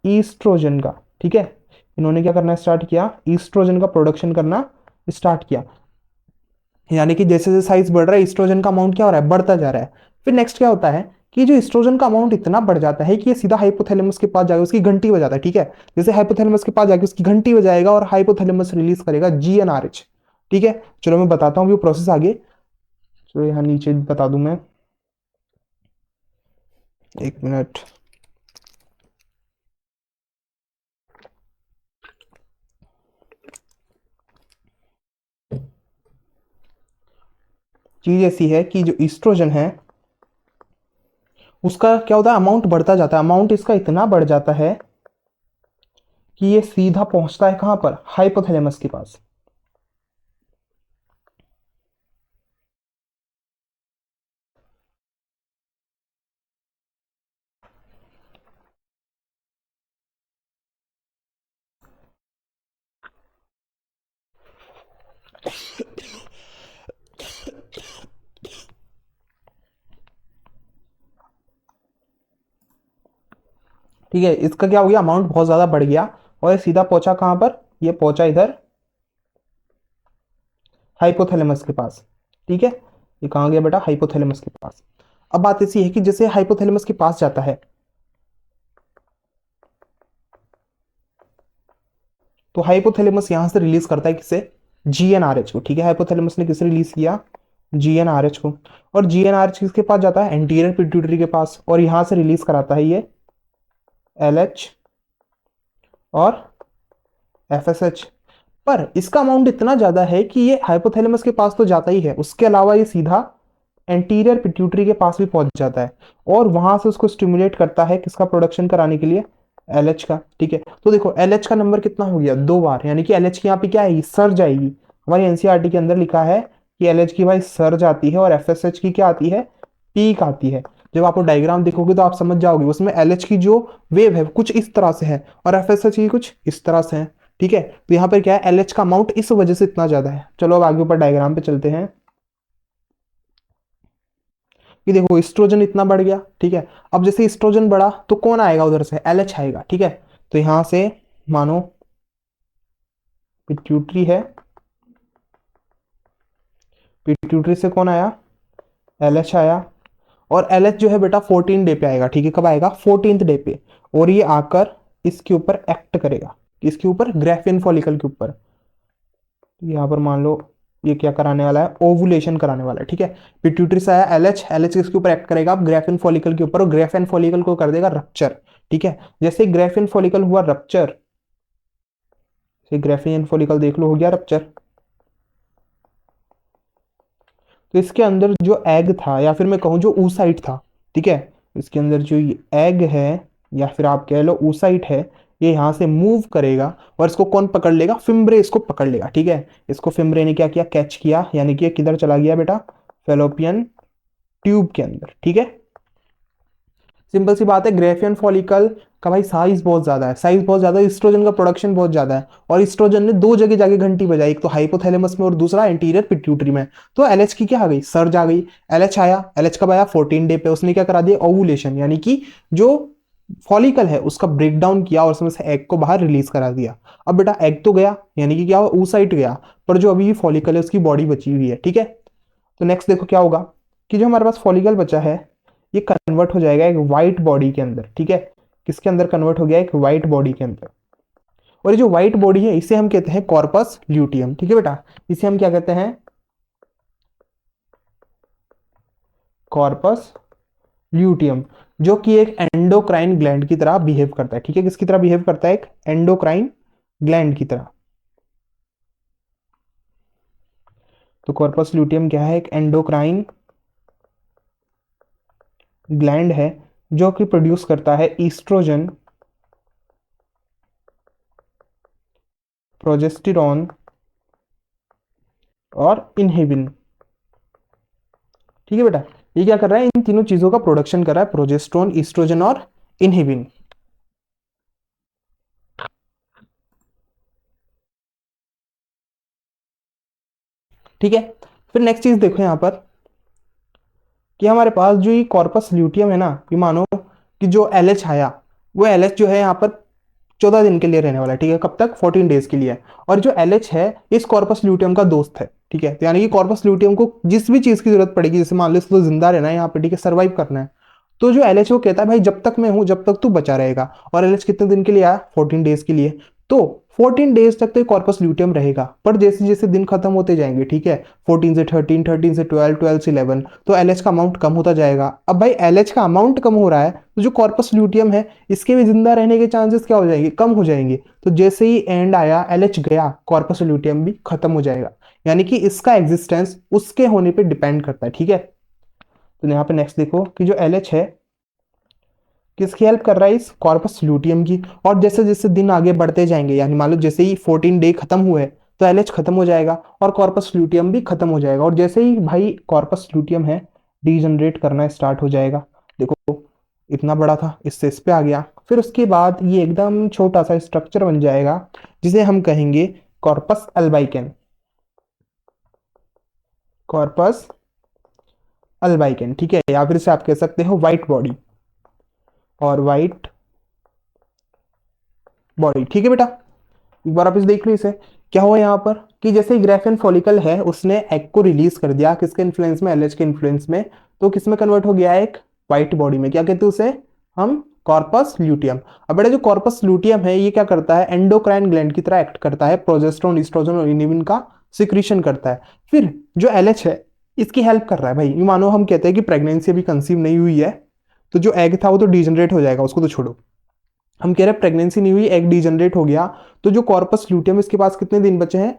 ईस्ट्रोजन का, ठीक है, इन्होंने क्या करना स्टार्ट किया, ईस्ट्रोजन का प्रोडक्शन करना स्टार्ट किया, यानी कि जैसे जैसे साइज बढ़ रहा है ईस्ट्रोजन का अमाउंट क्या हो रहा है, बढ़ता जा रहा है। फिर नेक्स्ट क्या होता है कि जो ईस्ट्रोजन का अमाउंट इतना बढ़ जाता है कि ये सीधा हाइपोथैलेमस के पास जाकर उसकी घंटी बजाता है, ठीक है, जैसे हाइपोथैलेमस के पास जाकर उसकी घंटी बजाएगा और हाइपोथैलेमस रिलीज करेगा जीएनआरएच, ठीक है, चलो मैं बताता हूँ वो प्रोसेस आगे, चलो यहाँ नीचे बता दूं मैं, एक मिनट, चीज ऐसी है कि जो ईस्ट्रोजन है उसका क्या होता है, अमाउंट बढ़ता जाता है, अमाउंट इसका इतना बढ़ जाता है कि ये सीधा पहुंचता है कहां पर, हाइपोथैलेमस के पास। ठीक है, इसका क्या हो गया, अमाउंट बहुत ज्यादा बढ़ गया और ये सीधा पहुंचा कहां पर, ये पहुंचा इधर हाइपोथैलेमस के पास। ठीक है, ये कहां गया बेटा, हाइपोथैलेमस के पास। अब बात ऐसी है कि जैसे हाइपोथैलेमस के पास जाता है तो हाइपोथैलेमस यहां से रिलीज करता है किसे, जीएनआरएच को। ठीक है, हाइपोथैलेमस ने किसे रिलीज किया, जीएनआरएच को। और जीएनआरएच किसके पास जाता है, एंटीरियर पिट्यूटरी के पास, और यहां से रिलीज कराता है ये एलएच और एफएसएच। पर इसका अमाउंट इतना ज्यादा है कि ये हाइपोथैलेमस के पास तो जाता ही है, उसके अलावा ये सीधा एंटीरियर पिट्यूटरी के पास भी पहुंच जाता है और वहां से उसको स्टिमुलेट करता है किसका प्रोडक्शन कराने के लिए, एलएच का। ठीक है, तो देखो एलएच का नंबर कितना हो गया, 2 बार, यानी कि एलएच की यहाँ पे क्या आएगी, सर्ज आएगी। हमारी एनसीईआरटी के अंदर लिखा है कि एलएच की भाई सर्ज आती है और एफएसएच की क्या आती है, पीक आती है। जब आप डायग्राम देखोगे तो आप समझ जाओगे, उसमें एलएच की जो वेव है कुछ इस तरह से है और एफएसएच की कुछ इस तरह से है। ठीक है, तो यहाँ पर क्या है, एलएच का अमाउंट इस वजह से इतना ज्यादा है। चलो अब आगे ऊपर डायग्राम पे चलते हैं कि देखो एस्ट्रोजन इतना बढ़ गया। ठीक है, अब जैसे एस्ट्रोजन बढ़ा तो कौन आएगा उधर से, एलएच आएगा। ठीक है, तो यहां से मानो पिट्यूटरी है, पिट्यूटरी से कौन आया, एलएच आया। और एलएच जो है बेटा 14 डे पे आएगा। ठीक है, कब आएगा, 14th डे पे। और ये आकर इसके ऊपर एक्ट करेगा, इसके ऊपर, ग्राफियन फॉलिकल के ऊपर। यहाँ पर मान लो ये क्या कराने वाला है, ओवुलेशन कराने वाला है। ठीक है, पिट्यूटरी से आया एलएच, एलएच किसके ऊपर एक्ट करेगा, अब ग्राफियन फॉलिकल के ऊपर, और ग्राफियन फॉलिकल को कर देगा रप्चर। ठीक है, जैसे ग्राफियन फॉलिकल हुआ रप्चर, ग्राफियन फॉलिकल देख लो हो गया रप्चर, तो इसके अंदर जो एग था, या फिर मैं कहूं जो ऊसाइट था, ठीक है, इसके अंदर जो ये एग है या फिर आप कह लो ऊसाइट है, ये यहां से मूव करेगा और इसको कौन पकड़ लेगा, फिम्ब्रे इसको पकड़ लेगा। ठीक है, इसको फिम्ब्रे ने क्या किया, कैच किया, यानी कि ये किधर चला गया बेटा, फेलोपियन ट्यूब के अंदर। ठीक है, सिंपल सी बात है, ग्रेफियन फॉलिकल का भाई साइज बहुत ज्यादा है, साइज बहुत ज्यादा है, ईस्ट्रोजन का प्रोडक्शन बहुत ज्यादा है, और ईस्ट्रोजन ने 2 जगह जाके घंटी बजाई, एक तो हाइपोथैलेमस में और दूसरा एंटीरियर पिट्यूटरी में। तो एलएच की क्या आ गई, सर्ज आ गई। एलएच आया, एलएच कब आया, 14 डे पे। उसने क्या करा दिया, ओवुलेशन, यानी कि जो फॉलिकल है उसका ब्रेकडाउन किया और उसमें से एग को बाहर रिलीज करा दिया। अब बेटा एग तो गया, यानी कि क्या हुआ, ऊसाइट गया, पर जो अभी फॉलिकल है उसकी बॉडी बची हुई है। ठीक है, तो नेक्स्ट देखो क्या होगा कि जो हमारे पास फॉलिकल बचा है ये कन्वर्ट हो जाएगा एक व्हाइट बॉडी के अंदर। ठीक है, किसके अंदर कन्वर्ट हो गया, एक व्हाइट बॉडी के अंदर। और ये जो व्हाइट बॉडी है इसे हम कहते हैं कॉर्पस ल्यूटियम। ठीक है बेटा, इसे हम क्या कहते हैं, कॉर्पस ल्यूटियम, जो कि एक एंडोक्राइन ग्लैंड की तरह बिहेव करता है। ठीक है, किसकी तरह बिहेव करता है, एक एंडोक्राइन ग्लैंड की तरह। तो कॉर्पस ल्यूटियम क्या है, एक एंडोक्राइन ग्लैंड है जो कि प्रोड्यूस करता है ईस्ट्रोजन, प्रोजेस्टेरॉन और इनहिबिन। ठीक है बेटा, ये क्या कर रहा है, इन तीनों चीजों का प्रोडक्शन कर रहा है, प्रोजेस्टेरोन, ईस्ट्रोजन और इनहिबिन। ठीक है, फिर नेक्स्ट चीज देखो यहां पर कि हमारे पास जो ये कॉर्पस ल्यूटियम है ना, ये मानो कि जो एलएच आया, वो एलएच जो है यहाँ पर 14 दिन के लिए रहने वाला है। ठीक है, कब तक, 14 डेज के लिए। और जो एलएच है इस कॉर्पस ल्यूटियम का दोस्त है। ठीक है, तो यानी कि कॉर्पस ल्यूटियम को जिस भी चीज की जरूरत पड़ेगी, जैसे मान लो इसको जिंदा रहना है यहाँ पे, ठीक है, सर्वाइव करना है, तो जो एलएच वो कहता है भाई जब तक मैं हूं जब तक तू बचा रहेगा। और एलएच कितने दिन के लिए आया, 14 डेज के लिए। तो 14 डेज तक तो कॉर्पस ल्यूटियम रहेगा, पर जैसे जैसे दिन खत्म होते जाएंगे, ठीक है, 14 से 13, 13 से 12, 12 से 11, तो एलएच का अमाउंट कम होता जाएगा। अब भाई एलएच का अमाउंट कम हो रहा है तो जो कॉर्पस ल्यूटियम है इसके भी जिंदा रहने के चांसेस क्या हो जाएंगे, कम हो जाएंगे। तो जैसे ही एंड आया, एलएच गया, कॉर्पस ल्यूटियम भी खत्म हो जाएगा, यानी कि इसका एग्जिस्टेंस उसके होने पे डिपेंड करता है। ठीक है, तो यहाँ पे नेक्स्ट देखो कि जो एलएच है किसकी हेल्प कर रहा है, इस कॉर्पस ल्यूटियम की। और जैसे जैसे दिन आगे बढ़ते जाएंगे, यानी मान लो जैसे ही 14 डे खत्म हुए तो एलएच खत्म हो जाएगा और कॉर्पस ल्यूटियम भी खत्म हो जाएगा। और जैसे ही भाई कॉर्पस ल्यूटियम है डीजनरेट करना स्टार्ट हो जाएगा। देखो इतना बड़ा था, इससे इस पे आ गया, फिर उसके बाद ये एकदम छोटा सा स्ट्रक्चर बन जाएगा जिसे हम कहेंगे कॉर्पस अल्बाइकेन, कॉर्पस अल्बाइकेन। ठीक है, या फिर से आप कह सकते हो व्हाइट बॉडी और व्हाइट बॉडी। ठीक है बेटा, एक बार आप इसे देख लो। इसे क्या हुआ यहाँ पर कि जैसे ग्रेफिन फॉलिकल है उसने एग को रिलीज कर दिया, किसके इन्फ्लुएंस में, एलएच के इन्फ्लुएंस में, तो किस में कन्वर्ट हो गया, एक व्हाइट बॉडी में। क्या कहते हैं उसे हम, कॉर्पस ल्यूटियम। अब बेटा जो कॉर्पस ल्यूटियम है ये क्या करता है, एंडोक्राइन ग्लैंड की तरह एक्ट करता है, प्रोजेस्टेरोन, ईस्ट्रोजन और इनिबिन का सिक्रीशन करता है। फिर जो एलएच है इसकी हेल्प कर रहा है भाई। मानो हम कहते हैं कि प्रेगनेंसी अभी कंसीव नहीं हुई है, तो जो एग था वो तो डिजनरेट हो जाएगा, उसको तो छोड़ो, हम कह रहे हैं प्रेगनेंसी नहीं हुई, एग डिजनरेट हो गया, तो जो कॉर्पस ल्यूटियम इसके पास कितने दिन बचे हैं,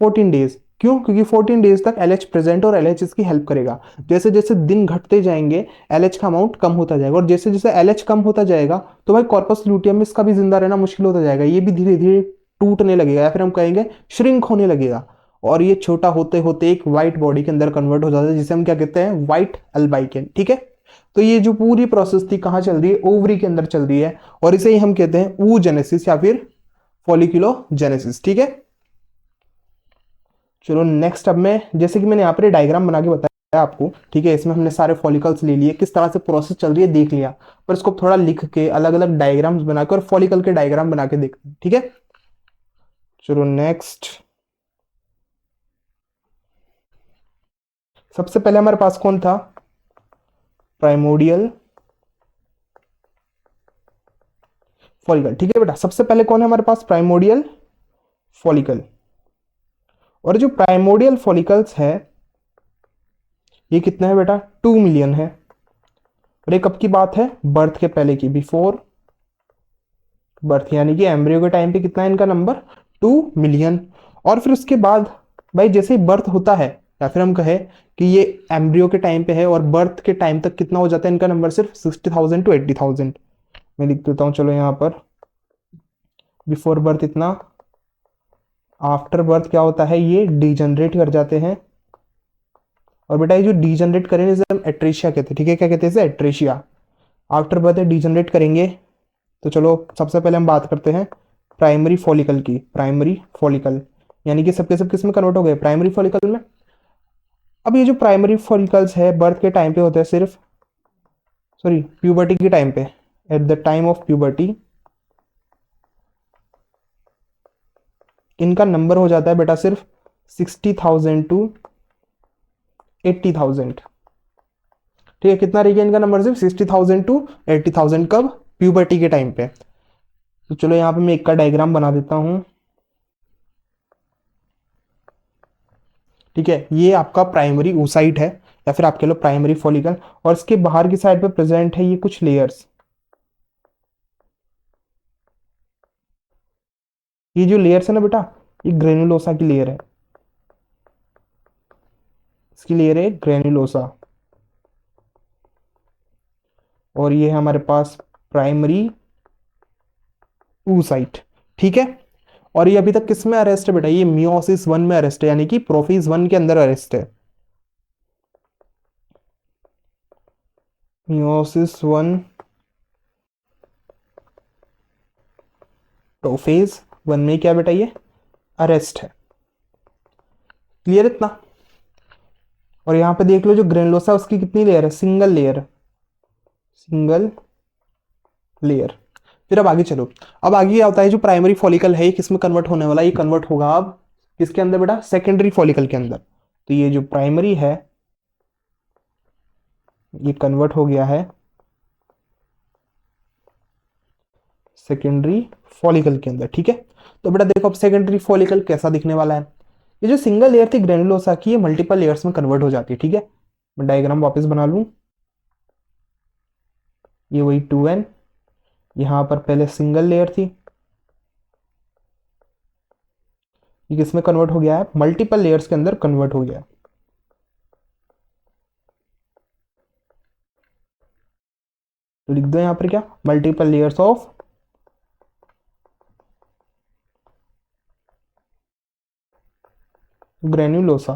14 डेज। क्यों, क्योंकि 14 डेज तक एलएच प्रेजेंट और एलएच इसकी हेल्प करेगा। जैसे जैसे दिन घटते जाएंगे एलएच का अमाउंट कम होता जाएगा, और जैसे जैसे एलएच कम होता जाएगा तो भाई कॉर्पस ल्यूटियम में इसका भी जिंदा रहना मुश्किल होता जाएगा, ये भी धीरे धीरे टूटने लगेगा, या फिर हम कहेंगे श्रिंक होने लगेगा, और ये छोटा होते होते एक व्हाइट बॉडी के अंदर कन्वर्ट हो जाता है, जिसे हम क्या कहते हैं, व्हाइट अल्बाइकेन। ठीक है, तो ये जो पूरी प्रोसेस थी कहां चल रही है, ओवरी के अंदर चल रही है, और इसे ही हम कहते हैं oogenesis या फिर फॉलिकुलोजेनेसिस। ठीक है, चलो नेक्स्ट। अब मैं जैसे कि मैंने यहाँ पर डायग्राम बना के बताया आपको, ठीक है, इसमें हमने सारे फॉलिकल्स ले लिए, किस तरह से प्रोसेस चल रही है देख लिया, पर इसको थोड़ा लिख के अलग अलग डायग्राम्स बनाकर और फॉलिकल के डायग्राम बना के देखते हैं। ठीक है, चलो नेक्स्ट। सबसे पहले हमारे पास कौन था, प्राइमोडियल फॉलिकल। ठीक है बेटा, सबसे पहले कौन है हमारे पास, प्राइमोडियल फॉलिकल। और जो प्राइमोडियल फॉलिकल्स है ये कितने हैं बेटा, 2 मिलियन है। और ये कब की बात है, बर्थ के पहले की, बिफोर बर्थ, यानी कि एम्ब्रियो के टाइम पे कितना है इनका नंबर, 2 मिलियन। और फिर उसके बाद भाई जैसे ही बर्थ होता है, या फिर हम कहें कि ये एम्ब्रियो के टाइम पे है और बर्थ के टाइम तक कितना हो जाता है इनका नंबर, सिर्फ 60,000 टू 80,000। मैं लिख देता हूँ चलो यहाँ पर, बिफोर बर्थ इतना, आफ्टर बर्थ क्या होता है, ये डिजनरेट कर जाते हैं। और बेटा ये जो डिजनरेट करेंगे इसे हम एट्रेशिया कहते हैं। ठीक है, क्या कहते हैं इसे, एट्रेशिया। आफ्टर बर्थ डिजनरेट करेंगे। तो चलो सबसे पहले हम बात करते हैं प्राइमरी फॉलिकल की, प्राइमरी फॉलिकल, यानी कि सबके सब किस में कन्वर्ट हो गए, प्राइमरी फॉलिकल में। अब ये जो प्राइमरी फॉलिकल्स है बर्थ के टाइम पे होते हैं सिर्फ, सॉरी प्यूबर्टी के टाइम पे, at the time of puberty इनका नंबर हो जाता है बेटा सिर्फ 60,000 टू 80,000। ठीक है, कितना रह गया इनका नंबर, सिर्फ 60,000 टू 80,000, कब, प्यूबर्टी के टाइम पे। तो चलो यहाँ पे मैं एक का डायग्राम बना देता हूं। ठीक है, ये आपका प्राइमरी oocyte है, या फिर आप कह लो प्राइमरी फॉलिकल, और इसके बाहर की साइड पे प्रेजेंट है ये कुछ लेयर्स। ये जो लेयर्स है ना बेटा, ये ग्रेनुलोसा की लेयर है, इसकी लेयर है ग्रेनुलोसा। और ये है हमारे पास प्राइमरी oocyte। ठीक है, और ये अभी तक किस में अरेस्ट है बेटा, ये मियोसिस 1 में अरेस्ट है, यानी कि प्रोफेज 1 के अंदर अरेस्ट है, मियोसिस 1 प्रोफेज 1 में क्या बेटा, ये अरेस्ट है। क्लियर इतना। और यहां पे देख लो जो ग्रेनुलोसा उसकी कितनी लेयर है, सिंगल लेयर, सिंगल लेयर। फिर अब आगे चलो, अब आगे क्या होता है, जो प्राइमरी फॉलिकल है ये किस में कन्वर्ट होने वाला है, ये कन्वर्ट होगा अब किसके अंदर बेटा, सेकेंडरी फॉलिकल के अंदर। तो ये जो प्राइमरी है ये कन्वर्ट हो गया है सेकेंडरी फॉलिकल के अंदर। ठीक है, तो बेटा देखो अब सेकेंडरी फॉलिकल कैसा दिखने वाला है। ये जो सिंगल लेयर थी ग्रेनुलोसा की, ये मल्टीपल लेयर्स में कन्वर्ट हो जाती है। ठीक है, मैं डायग्राम वापस बना लूं, ये वही 2n, यहां पर पहले सिंगल लेयर थी, ये किसमें कन्वर्ट हो गया है, मल्टीपल लेयर्स के अंदर कन्वर्ट हो गया है। तो लिख दो यहां पर क्या, मल्टीपल लेयर्स ऑफ ग्रेन्युलोसा।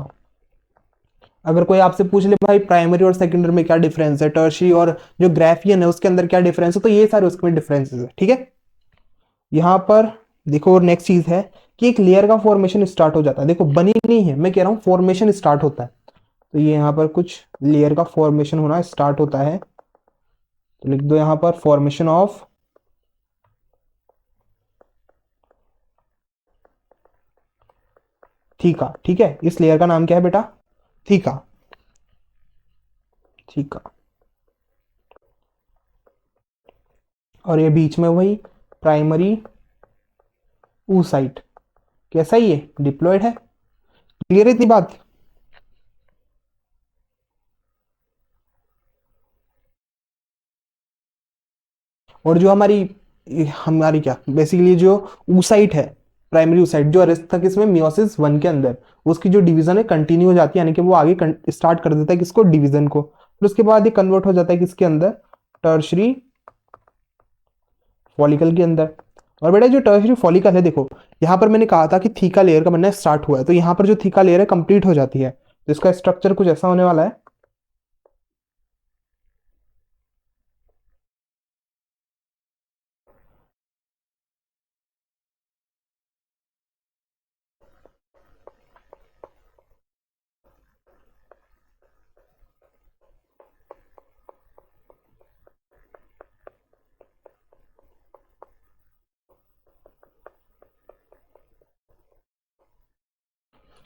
अगर कोई आपसे पूछ ले भाई प्राइमरी और सेकेंडरी में क्या डिफरेंस है, टर्शियरी और जो ग्राफियन है उसके अंदर क्या डिफरेंस है, तो ये सारे उसमें डिफरेंसेस है। ठीक है, यहां पर देखो और नेक्स्ट चीज है कि एक लेयर का फॉर्मेशन स्टार्ट हो जाता है, देखो बनी नहीं है, मैं कह रहा हूं फॉर्मेशन स्टार्ट होता है। तो ये यहां पर कुछ लेयर का फॉर्मेशन होना स्टार्ट होता है, तो लिख दो यहां पर फॉर्मेशन ऑफ थीका, ठीक है। इस लेयर का नाम क्या है बेटा? Theca, theca. और ये बीच में वही प्राइमरी oocyte, कैसा ही ये डिप्लॉयड है। क्लियर है इतनी बात? और जो हमारी क्या बेसिकली जो oocyte है, प्राइमरी oocyte जो अरेस्ट तक इसमें मियोसिस वन के अंदर, उसकी जो डिवीजन है कंटिन्यू हो जाती है, यानी कि वो आगे स्टार्ट कर देता है किसको? डिवीजन को। फिर उसके बाद ये कन्वर्ट हो जाता है किसके अंदर? टर्शरी फॉलिकल के अंदर। और बेटा जो टर्शरी फॉलिकल है, देखो यहाँ पर मैंने कहा था कि थीका लेयर का बनना स्टार्ट हुआ है, तो यहाँ पर जो थीका लेयर है कंप्लीट हो जाती है, तो इसका स्ट्रक्चर कुछ ऐसा होने वाला है।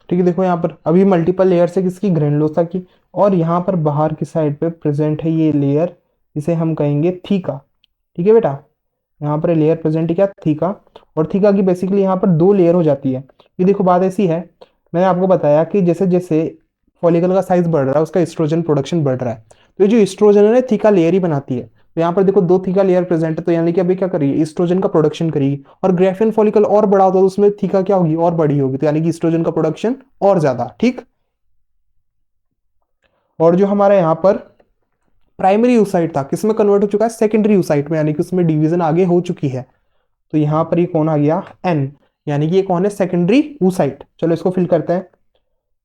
ठीक है, देखो यहाँ पर अभी मल्टीपल लेयर्स है किसकी? ग्रेनुलोसा की। और यहाँ पर बाहर की साइड पे प्रेजेंट है ये लेयर, इसे हम कहेंगे थीका। ठीक है बेटा, यहाँ पर लेयर प्रेजेंट है क्या? थीका। और थीका की बेसिकली यहाँ पर दो लेयर हो जाती है। ये देखो बात ऐसी है, मैंने आपको बताया कि जैसे जैसे फॉलिकल का साइज बढ़ रहा है उसका एस्ट्रोजन प्रोडक्शन बढ़ रहा है, तो ये जो एस्ट्रोजन है ना थीका लेयर ही बनाती है। तो यहाँ पर देखो दो थीका लेयर प्रेजेंट है, तो यानी कि अभी क्या करिए? एस्ट्रोजन का प्रोडक्शन करेगी। और ग्रेफिन फॉलिकल और बड़ा होता है तो उसमें थीका क्या होगी? और बड़ी होगी, तो यानी कि एस्ट्रोजन का प्रोडक्शन और ज्यादा। ठीक। और जो हमारा यहाँ पर प्राइमरी यूसाइट था किसमें कन्वर्ट हो चुका है? सेकेंडरी यूसाइट में, यानी कि उसमें डिवीजन आगे हो चुकी है। तो यहाँ पर ये कौन आ गया? एन, यानी कि ये कौन है? Secondary oocyte. चलो इसको फिल करते हैं।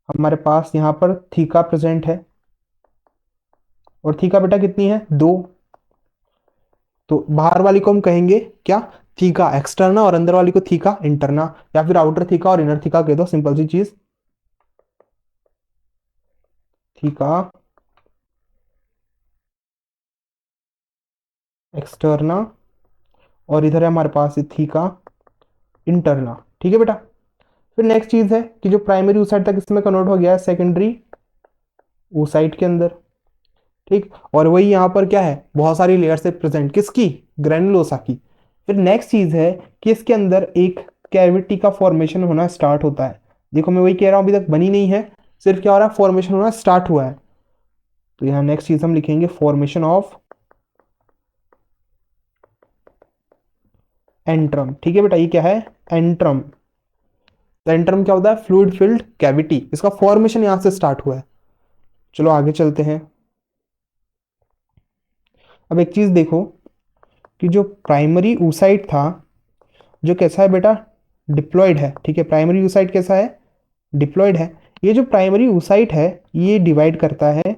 हमारे पास यहाँ पर थीका प्रेजेंट है, और थीका बेटा कितनी है? दो। तो बाहर वाली को हम कहेंगे क्या? थीका एक्सटर्ना, और अंदर वाली को थीका इंटरना, या फिर आउटर थीका और इनर थीका कह दो, सिंपल सी चीज। थीका एक्सटर्ना, और इधर है हमारे पास थीका इंटरना। ठीक है बेटा। फिर नेक्स्ट चीज है कि जो प्राइमरी ऊसाइट तक इसमें कन्वर्ट हो गया है सेकेंडरी ऊसाइट के अंदर। ठीक। और वही यहाँ पर क्या है? बहुत सारी लेयर से प्रेजेंट किसकी? ग्रेनुलोसा की। फिर नेक्स्ट चीज है कि इसके अंदर एक कैविटी का फॉर्मेशन होना स्टार्ट होता है। देखो मैं वही कह रहा हूँ, अभी तक बनी नहीं है, सिर्फ क्या हो रहा है? फॉर्मेशन होना स्टार्ट हुआ है। तो यहाँ नेक्स्ट चीज हम लिखेंगे फॉर्मेशन ऑफ एंट्रम। ठीक है बेटा, ये क्या है? एंट्रम। तो एंट्रम क्या होता है? फ्लूइड फिल्ड कैविटी, इसका फॉर्मेशन यहां से स्टार्ट हुआ है। चलो आगे चलते हैं। अब एक चीज देखो कि जो प्राइमरी oocyte था, जो कैसा है बेटा? डिप्लॉयड है। ठीक है, प्राइमरी oocyte कैसा है? डिप्लॉयड है। ये जो प्राइमरी oocyte है, ये डिवाइड करता है।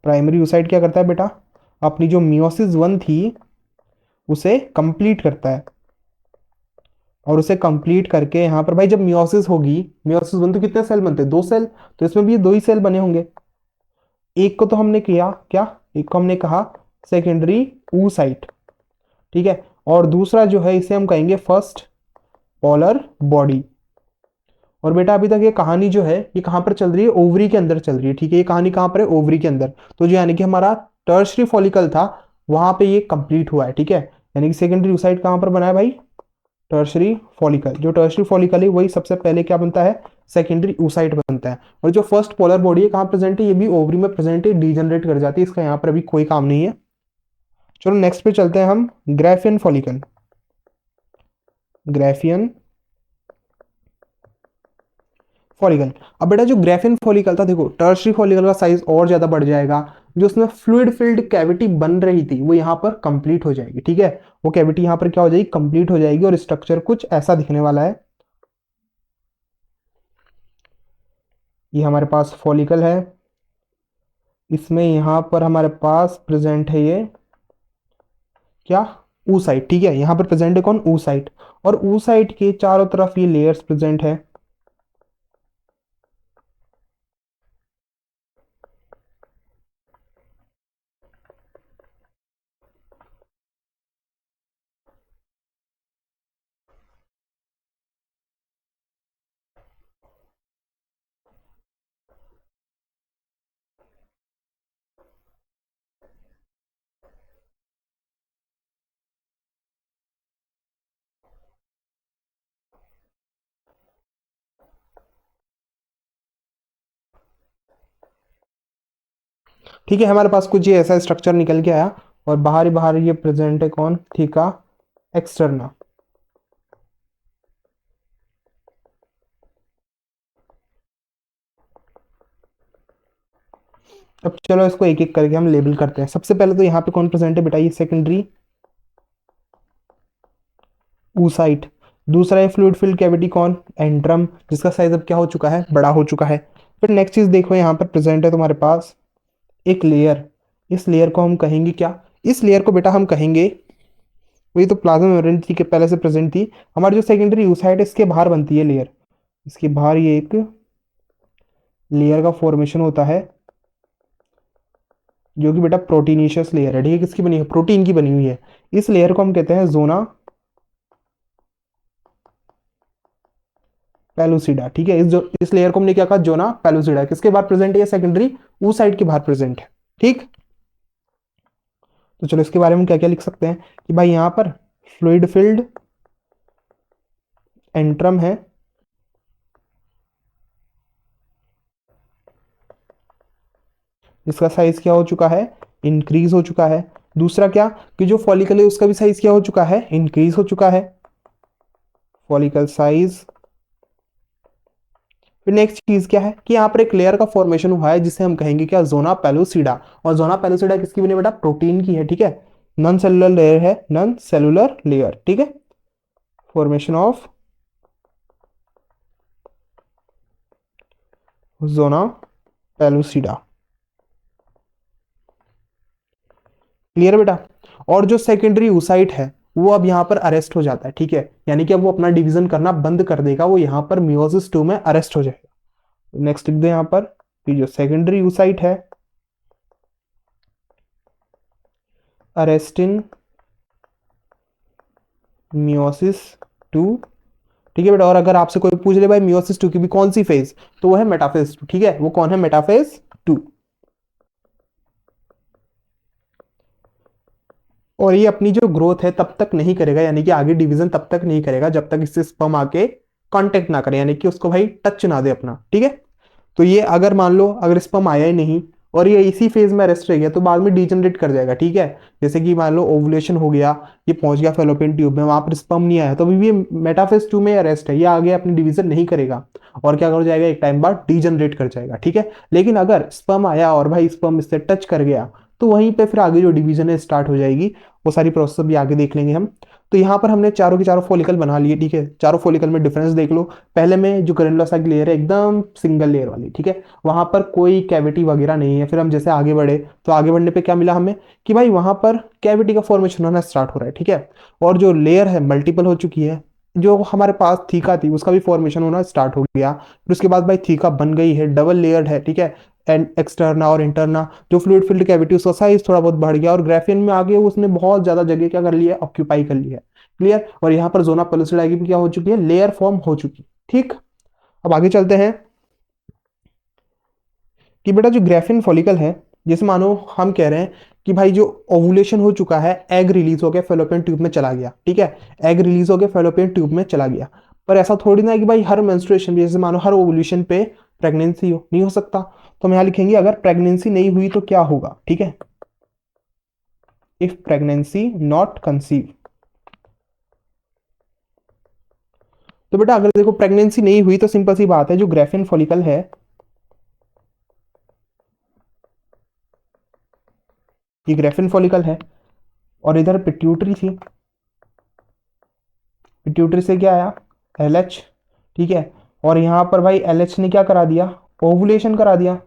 प्राइमरी oocyte क्या करता है बेटा? अपनी जो मियोसिस वन थी उसे कंप्लीट करता है, और उसे कंप्लीट करके यहाँ पर भाई जब मियोसिस होगी, मियोसिस वन तो कितने सेल बनते हैं? दो सेल। तो इसमें भी ये दो ही सेल बने होंगे। एक को तो हमने किया क्या? एक को हमने कहा सेकेंडरी oocyte। ठीक है। और दूसरा जो है इसे हम कहेंगे फर्स्ट पोलर बॉडी। और बेटा अभी तक ये कहानी जो है ये कहां पर चल रही है? ओवरी के अंदर चल रही है। ठीक है, ये कहानी कहां पर है? ओवरी के अंदर। तो जो यानी कि हमारा टर्शरी फॉलिकल था वहां पे ये कंप्लीट हुआ है। ठीक है, यानी कि सेकेंडरी oocyte कहां पर बना है भाई? Tertiary follicle. जो टर्शरी फॉलिकल है वही सबसे पहले क्या बनता है? सेकेंडरी oocyte बनता है। और जो फर्स्ट पोलर बॉडी है कहां प्रेजेंट है? ये भी ओवरी में प्रेजेंट है, डीजनरेट कर जाती है, इसका यहाँ पर अभी कोई काम नहीं है। चलो नेक्स्ट पे चलते हैं हम, ग्राफियन फॉलिकल। Graafian follicle. अब बेटा जो ग्राफियन फॉलिकल था, देखो टर्शरी फॉलिकल का साइज और ज्यादा बढ़ जाएगा। जो उसमें फ्लूइड फिल्ड कैविटी बन रही थी वो यहाँ पर कंप्लीट हो जाएगी। ठीक है, वो कैविटी यहाँ पर क्या हो जाएगी? कंप्लीट हो जाएगी, और स्ट्रक्चर कुछ ऐसा दिखने वाला है। ये हमारे पास फॉलिकल है, इसमें यहाँ पर हमारे पास प्रेजेंट है ये क्या? oocyte। ठीक है, यहाँ पर प्रेजेंट है कौन? oocyte। और oocyte के चारों तरफ ये लेयर्स प्रेजेंट है। ठीक है, हमारे पास कुछ ये ऐसा स्ट्रक्चर निकल के आया और बाहर ही बाहर ये प्रेजेंट है कौन, थीका एक्सटर्ना। अब चलो इसको एक एक करके हम लेबल करते हैं। सबसे पहले तो यहाँ पे कौन प्रेजेंट है बेटा, ये सेकेंडरी ऊसाइट। दूसरा है फ्लूइड फिल्ड कैविटी कौन, एंट्रम, जिसका साइज अब क्या हो चुका है, बड़ा हो चुका है। फिर नेक्स्ट चीज देखो, यहाँ पर प्रेजेंट है तुम्हारे पास एक लेयर। इस लेयर को हम कहेंगे क्या, इस लेयर को बेटा हम कहेंगे, वही तो प्लाज्मा मेम्ब्रेन थी के पहले से प्रेजेंट थी। हमारी जो सेकेंडरी यूसाइट है इसके बाहर बनती है लेयर, इसके बाहर ये एक लेयर का फॉर्मेशन होता है जो कि बेटा प्रोटीनिशियस लेयर है। ठीक है, किसकी बनी है, प्रोटीन की बनी हुई है। इस लेयर को हम कहते हैं जोना पेलुसिडा। ठीक है, इस लेयर को हमने क्या कहा, जोना पेलुसिडा। किसके बाहर प्रेजेंट है, सेकेंडरी ऊसाइट के बाहर प्रेजेंट है। ठीक, तो चलो इसके बारे में क्या क्या लिख सकते हैं कि भाई यहाँ पर फ्लूइड फिल्ड एंट्रम है, इसका साइज क्या हो चुका है, इंक्रीज हो चुका है। दूसरा क्या, कि जो फॉलिकल है उसका भी साइज क्या हो चुका है, इंक्रीज हो चुका है, फॉलिकल साइज। फिर नेक्स्ट चीज क्या है कि यहाँ पर एक लेयर का फॉर्मेशन हुआ है जिसे हम कहेंगे क्या, जोना पेलुसिडा। और जोना पेलुसिडा किसकी बनी बेटा, प्रोटीन की है। ठीक है, नॉन सेलुलर लेयर है, नॉन सेलुलर लेयर। ठीक है, formation of zona pellucida. Clear बेटा। और जो सेकेंडरी ऊसाइट है वो अब यहाँ पर अरेस्ट हो जाता है। ठीक है, यानी कि अब वो अपना डिवीजन करना बंद कर देगा, वो यहाँ पर मियोसिस 2 में अरेस्ट हो जाएगा। नेक्स्ट लिख दो यहाँ पर कि जो सेकेंडरी यूसाइट है अरेस्ट इन मियोसिस 2। ठीक है बेटा, और अगर आपसे कोई पूछ ले भाई मियोसिस 2 की भी कौन सी फेज, तो वो है मेटाफेज 2। ठीक है, वो कौन है, मेटाफेज 2। और ये अपनी जो ग्रोथ है तब तक नहीं करेगा, यानी कि आगे डिवीजन तब तक नहीं करेगा जब तक इससे स्पर्म आके कांटेक्ट ना करे, यानी कि उसको भाई टच ना दे अपना। ठीक है, तो ये अगर मान लो अगर स्पर्म आया ही नहीं और ये इसी फेज में रेस्ट रह गया तो बाद में डिजनरेट कर जाएगा। ठीक है, जैसे कि मान लो ओवुलेशन हो गया, ये पहुंच गया फेलोपियन ट्यूब में, वहां पर स्पर्म नहीं आया तो अभी भी मेटाफेज 2 में रेस्ट है, ये आगे अपनी डिवीजन नहीं करेगा और क्या कर जाएगा, एक टाइम बाद डिजनरेट कर जाएगा। ठीक है, लेकिन अगर स्पर्म आया और भाई स्पर्म इससे टच कर गया तो वहीं पे फिर आगे जो डिवीजन है स्टार्ट हो जाएगी। वो सारी प्रोसेस भी आगे देख लेंगे हम। तो यहाँ पर हमने चारों के चारों फॉलिकल बना लिए। ठीक है, चारों फॉलिकल में डिफरेंस देख लो। पहले में जो ग्रेनुलोसा की लेयर है एकदम सिंगल लेयर वाली, ठीक है, वहां पर कोई कैविटी वगैरह नहीं है। फिर हम जैसे आगे बढ़े तो आगे बढ़ने पे क्या मिला हमें कि भाई वहां पर कैविटी का फॉर्मेशन होना स्टार्ट हो रहा है। ठीक है, और जो लेयर है मल्टीपल हो चुकी है। जो हमारे पास थीका थी उसका भी फॉर्मेशन होना स्टार्ट हो गया। फिर उसके बाद भाई थीका बन गई है, डबल लेयर्ड है। ठीक है, एंड एक्सटर्ना और इंटरना, जो फ्लूइड फिल्ड कैविटी उसका साइज थोड़ा बहुत बढ़ गया और ग्राफियन में आगे उसने बहुत ज्यादा जगह क्या कर लिया, ऑक्यूपाई कर लिया है। क्लियर, और यहाँ पर जोना पेलुसिडा की भी क्या हो चुकी है, लेयर फॉर्म हो चुकी। ठीक, अब आगे चलते हैं कि बेटा जो ग्राफिन फॉलिकल है, जैसे मानो हम कह रहे हैं कि भाई जो ओवुलेशन हो चुका है, एग रिलीज हो गया फेलोपियन ट्यूब में चला गया। ठीक है, एग रिलीज हो गया फेलोपियन ट्यूब में चला गया। पर ऐसा थोड़ी ना है कि भाई हर मेंस्ट्रुएशन पे, जैसे मानो हर ओवुलेशन पे प्रेगनेंसी हो, नहीं हो सकता। तो हम यहाँ लिखेंगे अगर प्रेगनेंसी नहीं हुई तो क्या होगा। ठीक है, इफ प्रेगनेंसी नॉट कंसीव। तो बेटा अगर देखो प्रेगनेंसी नहीं हुई तो सिंपल सी बात है, जो ग्राफिन फॉलिकल है, ये ग्राफिन फॉलिकल है और इधर पिट्यूटरी थी। पिट्यूटरी से क्या आया, LH। ठीक है, और यहाँ पर भाई LH ने क्या करा दिया, ओवुलेशन करा दिया।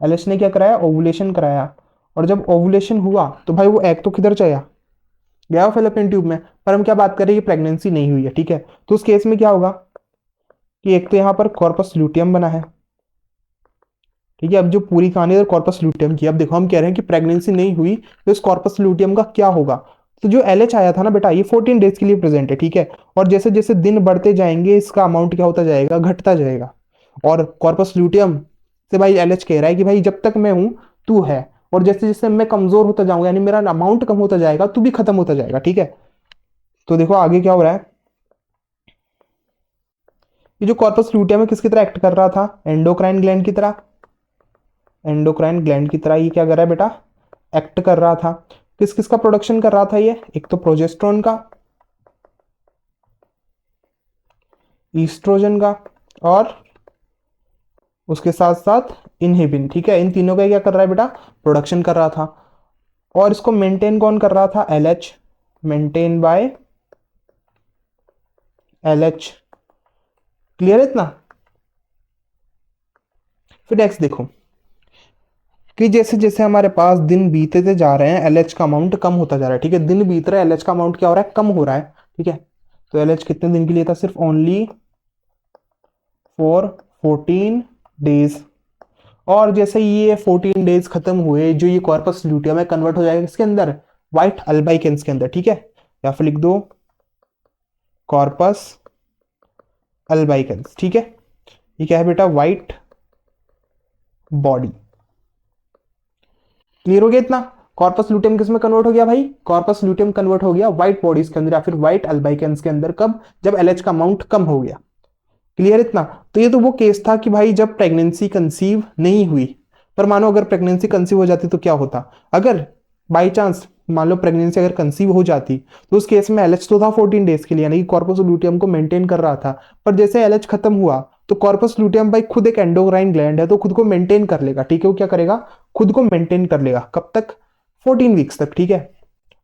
LH ने क्या कराया, ओवुलेशन कराया। और जब ओवुलेशन हुआ तो भाई वो एग तो किधर चला गया, फेलोपियन ट्यूब में। पर हम क्या बात कर रहे हैं कि प्रेगनेंसी नहीं हुई है। ठीक है, तो उस केस में क्या होगा कि एक तो यहाँ पर कॉर्पस ल्यूटियम बना है। ठीक है, अब जो पूरी कहानी है कॉर्पस ल्यूटियम की, अब देखो हम कह रहे हैं कि प्रेगनेंसी नहीं हुई तो इस कॉर्पस ल्यूटियम का क्या होगा। तो जो LH आया था ना बेटा, ये 14 डेज के लिए प्रेजेंट है। ठीक है, और जैसे जैसे दिन बढ़ते जाएंगे इसका अमाउंट क्या होता जाएगा, घटता जाएगा। और कॉर्पस ल्यूटियम से भाई LH कह रहा है कि भाई जब तक मैं हूं तू है, और जैसे जैसे मैं कमजोर होता जाऊंगा यानी मेरा अमाउंट कम होता जाएगा, तू भी खत्म होता जाएगा। ठीक है, तो देखो आगे क्या हो रहा है, ये जो कॉर्पस ल्यूटियम है किसकी तरह एक्ट कर रहा था, एंडोक्राइन ग्लैंड की तरह। एंडोक्राइन ग्लैंड की तरह ये क्या कर रहा है बेटा, एक्ट कर रहा था। किस किस का प्रोडक्शन कर रहा था ये, एक तो प्रोजेस्टेरोन का, ईस्ट्रोजन का, और उसके साथ साथ इनहिबिन। ठीक है, इन तीनों का क्या कर रहा है बेटा, प्रोडक्शन कर रहा था। और इसको मेंटेन कौन कर रहा था, LH, maintain by LH. Clear है इतना। फिर नेक्स्ट देखो कि जैसे जैसे हमारे पास दिन बीतते जा रहे हैं एलएच का अमाउंट कम होता जा रहा है। ठीक है, दिन बीत रहा है, एलएच का अमाउंट क्या हो रहा है, कम हो रहा है। ठीक है, तो एलएच कितने दिन के लिए था, सिर्फ ओनली फॉर 14 डेज। और जैसे ये 14 डेज खत्म हुए, जो ये कॉर्पस ल्यूटियम में कन्वर्ट हो जाएगा इसके अंदर, व्हाइट अल्बाइकेंस के अंदर। ठीक है, या फिर लिख दो कॉर्पस अल्बाइकेंस। ठीक है, ये क्या है बेटा, व्हाइट बॉडी। क्लियर हो गया इतना। कॉर्पस लूटियम किस में कन्वर्ट हो गया भाई, कॉर्पस लूटियम कन्वर्ट हो गया व्हाइट बॉडीज के अंदर या फिर व्हाइट अल्बाइकेंस के अंदर। कब, जब एलएच का अमाउंट कम हो गया। क्लियर इतना। तो ये तो वो केस था कि भाई जब प्रेगनेंसी कंसीव नहीं हुई, पर मानो अगर प्रेगनेंसी कंसीव हो जाती तो क्या होता, अगर बाई चांस मान लो प्रेगनेंसी अगर कंसीव हो जाती, तो उस केस में एलएच तो था 14 डेज के लिए, यानी कि कॉर्पस लूटियम को मेंटेन कर रहा था। पर जैसे एलएच खत्म हुआ तो कॉर्पस लूटियम भाई खुद एक एंडोक्राइन ग्लैंड है, तो खुद को मेंटेन कर लेगा। ठीक है, वो क्या करेगा, खुद को मेंटेन कर लेगा। कब तक, 14 वीक्स तक। ठीक है,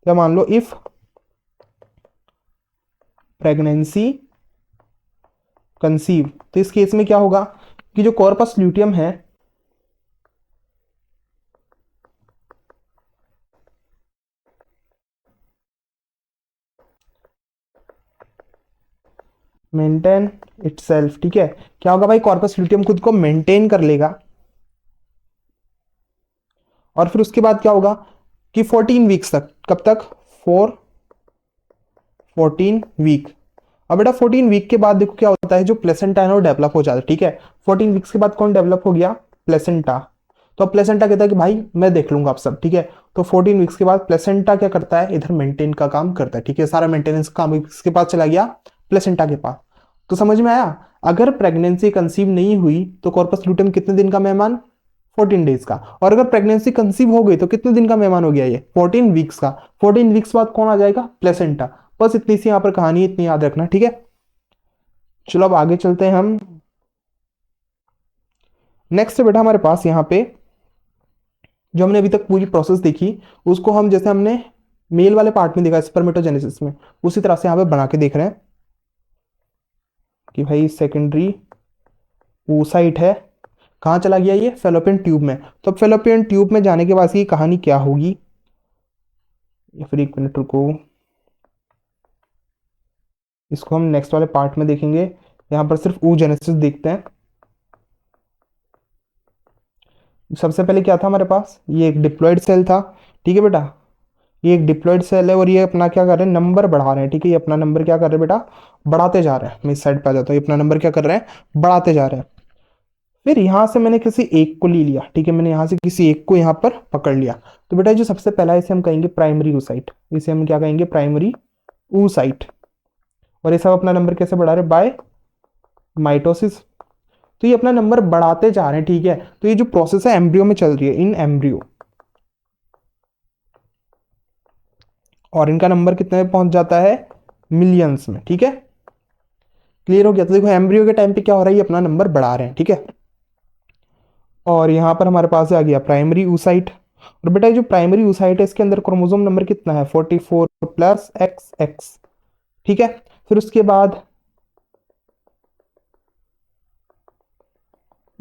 या मान लो इफ प्रेगनेंसी कंसीव, तो इस केस में क्या होगा कि जो कॉर्पस ल्यूटियम है मेंटेन इटसेल्फ। ठीक है, क्या होगा भाई, कॉर्पस ल्यूटियम खुद को मेंटेन कर लेगा। और फिर उसके बाद क्या होगा कि 14 वीक्स तक, कब तक, 14 वीक। अब बेटा 14 वीक के बाद देखो क्या होता है, जो प्लेसेंटा है वो डेवलप हो जाता है। ठीक है, 14 वीक्स के बाद कौन डेवलप हो गया, प्लेसेंटा। तो अब प्लेसेंटा कहता है कि भाई मैं देख लूंगा आप सब। ठीक है, तो 14 वीक्स के बाद प्लेसेंटा क्या करता है, इधर मेंटेन का काम करता है। ठीक है, सारा मेंटेनेंस का काम इसके पास चला गया, प्लेसेंटा के पास। तो समझ में आया, अगर प्रेगनेंसी कंसीव नहीं हुई तो कॉर्पस लूटियम कितने दिन का मेहमान, 14 डेज का। और अगर प्रेगनेंसी कंसीव हो गई तो कितने दिन का मेहमान हो गया ये, 14 वीक्स का। 14 वीक्स बाद कौन आ जाएगा, प्लेसेंटा। बस इतनी सी यहाँ पर कहानी है, इतनी याद रखना। ठीक है, चलो अब आगे चलते हैं हम। नेक्स्ट बेटा हमारे पास यहाँ पे जो हमने अभी तक पूरी प्रोसेस देखी, उसको हम जैसे हमने मेल वाले पार्ट में देखा स्पर्मेटोजेनेसिस में, उसी तरह से यहाँ पे बना के देख रहे हैं कि भाई सेकेंडरी oocyte है, कहाँ चला गया ये, फेलोपियन ट्यूब में। तो फेलोपियन ट्यूब में जाने के बाद की कहानी क्या होगी, या फिर एक मिनट रुको, इसको हम नेक्स्ट वाले पार्ट में देखेंगे। यहाँ पर सिर्फ oogenesis देखते हैं। सबसे पहले क्या था हमारे पास, ये एक डिप्लॉयड सेल था। ठीक है बेटा, ये एक डिप्लॉयड सेल है और ये अपना क्या कर रहे हैं, नंबर बढ़ा रहे हैं। ठीक है, ये अपना नंबर क्या कर रहे हैं बेटा, बढ़ाते जा रहे हैं। मैं इस साइड पे आ जाता हूँ, ये अपना नंबर क्या कर रहे हैं, बढ़ाते जा रहे हैं। फिर यहां से मैंने किसी एक को ले लिया। ठीक है, मैंने यहां से किसी एक को यहां पर पकड़ लिया। तो बेटा जो सबसे पहला है, इसे हम कहेंगे प्राइमरी oocyte। इसे हम क्या कहेंगे, प्राइमरी oocyte। और ये सब अपना नंबर कैसे बढ़ा रहे, बाय माइटोसिस। तो ये अपना नंबर बढ़ाते जा रहे हैं। ठीक है, तो ये जो प्रोसेस है एम्ब्रियो में चल रही है, इन एम्ब्रियो। और इनका नंबर कितने में पहुंच जाता है, मिलियंस में। ठीक है, क्लियर हो गया। तो देखो एम्ब्रियो के टाइम पे क्या हो रहा है, ये अपना नंबर बढ़ा रहे हैं। ठीक है, और यहां पर हमारे पास आ गया प्राइमरी oocyte। और बेटा जो प्राइमरी oocyte है, इसके अंदर क्रोमोसोम नंबर कितना है, 44 प्लस XX। ठीक है, फिर उसके बाद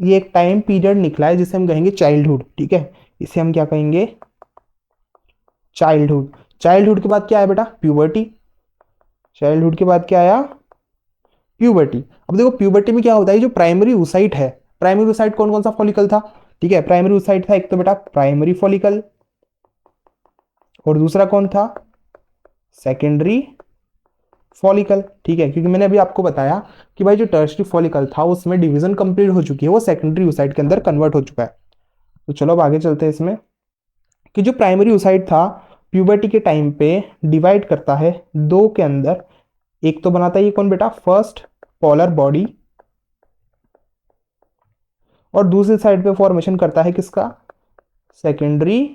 ये एक टाइम पीरियड निकला है जिसे हम कहेंगे चाइल्डहुड। ठीक है, इसे हम क्या कहेंगे, चाइल्डहुड। चाइल्डहुड के बाद क्या है बेटा, प्यूबर्टी। चाइल्डहुड के बाद क्या आया, प्यूबर्टी। अब देखो प्यूबर्टी में क्या होता है, जो प्राइमरी oocyte है, प्राइमरी oocyte कौन कौन सा फॉलिकल था। ठीक है, प्राइमरी oocyte था एक तो बेटा प्राइमरी फॉलिकल, और दूसरा कौन था, सेकेंडरी फॉलिकल। ठीक है, क्योंकि मैंने अभी आपको बताया कि भाई जो टर्शरी फॉलिकल था उसमें डिवीजन कंप्लीट हो चुकी है, वो सेकेंडरी oocyte के अंदर कन्वर्ट हो चुका है। तो चलो अब आगे चलते हैं इसमें, कि जो प्राइमरी oocyte था प्यूबर्टी के टाइम पे डिवाइड करता है दो के अंदर। एक तो बनाता है ये कौन बेटा, फर्स्ट पोलर बॉडी, और दूसरी साइड पे फॉर्मेशन करता है किसका, सेकेंडरी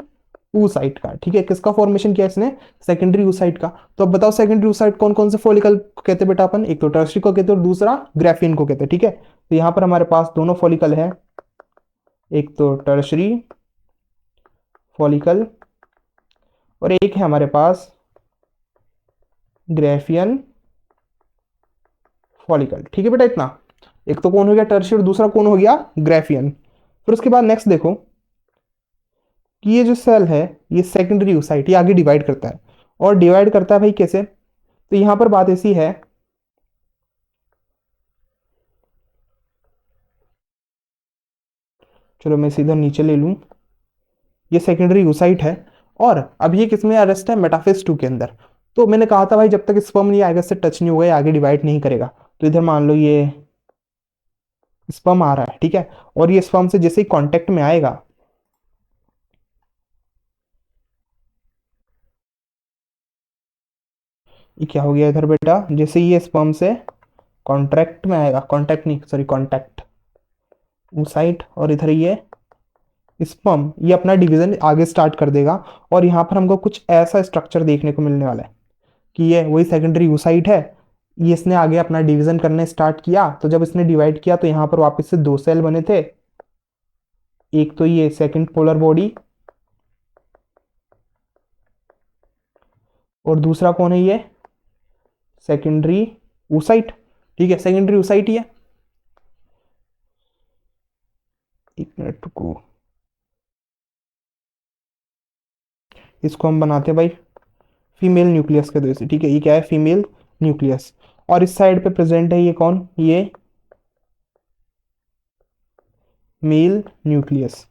oocyte का। ठीक है, किसका फॉर्मेशन किया इसने, सेकेंडरी oocyte का। तो अब बताओ सेकेंडरी oocyte कौन कौन से फॉलिकल को कहते हैं बेटा अपन, एक तो टर्शियरी को कहते हैं और दूसरा ग्राफियन को कहते हैं। ठीक है, तो यहाँ पर हमारे पास दोनों फॉलिकल है, एक तो टर्शियरी फॉलिकल और एक है हमारे पास ग्राफियन फॉलिकल। ठीक है बेटा, इतना एक तो कौन हो गया टर्शियरी और दूसरा कौन हो गया ग्राफियन। फिर उसके बाद नेक्स्ट देखो कि ये जो सेल है ये सेकेंडरी oocyte ये आगे डिवाइड करता है, और डिवाइड करता है भाई कैसे, तो यहां पर बात ऐसी है, चलो मैं सीधा नीचे ले लूं, ये सेकेंडरी oocyte है और अब ये किसमें अरेस्ट है, मेटाफेज 2 के अंदर। तो मैंने कहा था भाई जब तक स्पर्म नहीं आएगा इससे टच नहीं होगा, ये आगे डिवाइड नहीं करेगा। तो इधर मान लो ये स्पर्म आ रहा है, ठीक है, और ये स्पर्म से जैसे ही कांटेक्ट में आएगा, ये क्या हो गया इधर बेटा, जैसे ये स्पर्म से कॉन्ट्रैक्ट में आएगा, कॉन्टैक्ट नहीं सॉरी कॉन्टैक्ट oocyte, और इधर ये स्पर्म ये अपना डिवीजन आगे स्टार्ट कर देगा। और यहाँ पर हमको कुछ ऐसा स्ट्रक्चर देखने को मिलने वाला है कि ये वही सेकेंडरी oocyte है, ये इसने आगे अपना डिवीजन करने स्टार्ट किया। तो जब इसने डिवाइड किया तो यहाँ पर वापस से दो सेल बने थे, एक तो ये सेकंड पोलर बॉडी और दूसरा कौन है, ये सेकेंडरी oocyte। ठीक है, सेकेंडरी oocyte ही है। एक मिनट रुको, इसको हम बनाते हैं भाई फीमेल न्यूक्लियस के वजह से। ठीक है, ये क्या है, फीमेल न्यूक्लियस। और इस साइड पे प्रेजेंट है ये कौन, ये मेल न्यूक्लियस।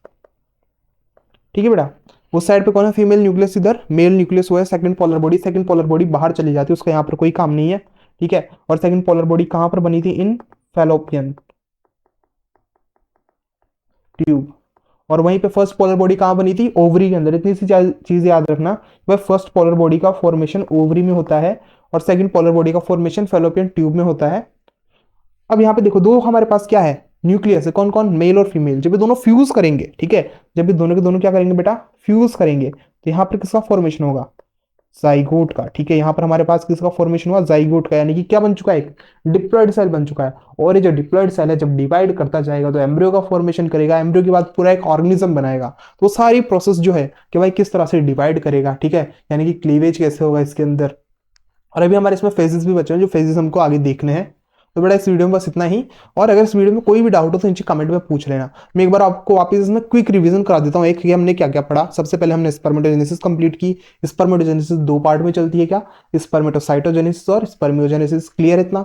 ठीक है बेटा, उस साइड पे कौन है, फीमेल न्यूक्लियस, इधर मेल न्यूक्लियस हुआ है। Second polar body, second polar body बाहर चली जाती है, उसका यहाँ पर कोई काम नहीं है। ठीक है, और सेकंड पोलर बॉडी कहाँ पर बनी थी, इन फैलोपियन ट्यूब। और वहीं पे फर्स्ट पोलर बॉडी कहाँ बनी थी, ओवरी के अंदर। इतनी सी चीज याद रखना, वह फर्स्ट पोलर बॉडी का फॉर्मेशन ओवरी में होता है और सेकंड पोलर बॉडी का फॉर्मेशन फैलोपियन ट्यूब में होता है। अब यहाँ पे देखो दो हमारे पास क्या है, न्यूक्लियस है, कौन कौन, मेल और फीमेल। जब ये दोनों फ्यूज करेंगे, ठीक है, जब ये दोनों के दोनों क्या करेंगे बेटा, फ्यूज करेंगे, तो यहाँ पर किसका फॉर्मेशन होगा, जाइगोट का। ठीक है, यहाँ पर हमारे पास किसका फॉर्मेशन हुआ, जाइगोट का, यानी कि क्या बन चुका है, एक डिप्लॉयड सेल बन चुका है। और ये जो डिप्लॉयड सेल है जब डिवाइड करता जाएगा तो एम्ब्रियो का फॉर्मेशन करेगा, एम्ब्रियो के बाद पूरा एक ऑर्गेनिज्म बनाएगा। तो सारी प्रोसेस जो है कि भाई किस तरह से डिवाइड करेगा, ठीक है, यानी कि क्लीवेज कैसे होगा इसके अंदर। और अभी हमारे इसमें फेजेस भी बचे हैं, जो फेजेस हमको आगे देखने हैं। तो बेटा इस वीडियो में बस इतना ही, और अगर इस वीडियो में कोई भी डाउट हो तो नीचे कमेंट में पूछ लेना। मैं एक बार आपको वापस इसमें क्विक रिवीजन करा देता हूँ, एक कि हमने क्या क्या पढ़ा। सबसे पहले हमने स्पर्मेटोजेनेसिस कंप्लीट की। स्पर्मेटोजेनेसिस दो पार्ट में चलती है, क्या, स्पर्मेटोसाइटोजेनेसिस और स्पर्मियोजेनेसिस। क्लियर इतना।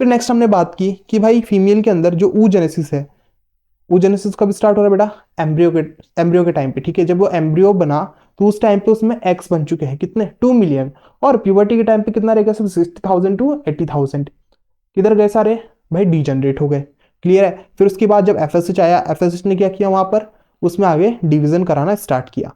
फिर नेक्स्ट हमने बात की कि भाई फीमेल के अंदर जो oogenesis है, oogenesis कब स्टार्ट हो रहा है बेटा, एम्ब्रियो के टाइम पे। ठीक है, जब वो एम्ब्रियो बना तो उस टाइम पे उसमें एग्स बन चुके हैं कितने, 2 मिलियन। और प्यूबर्टी के टाइम पे कितना रहेगा, सिर्फ 60,000 टू 80,000। किधर गए सारे, भाई डीजनरेट हो गए। क्लियर है। फिर उसके बाद जब एफएसएच आया, एफएसएच ने क्या किया वहां पर, उसमें आगे डिवीजन कराना स्टार्ट किया।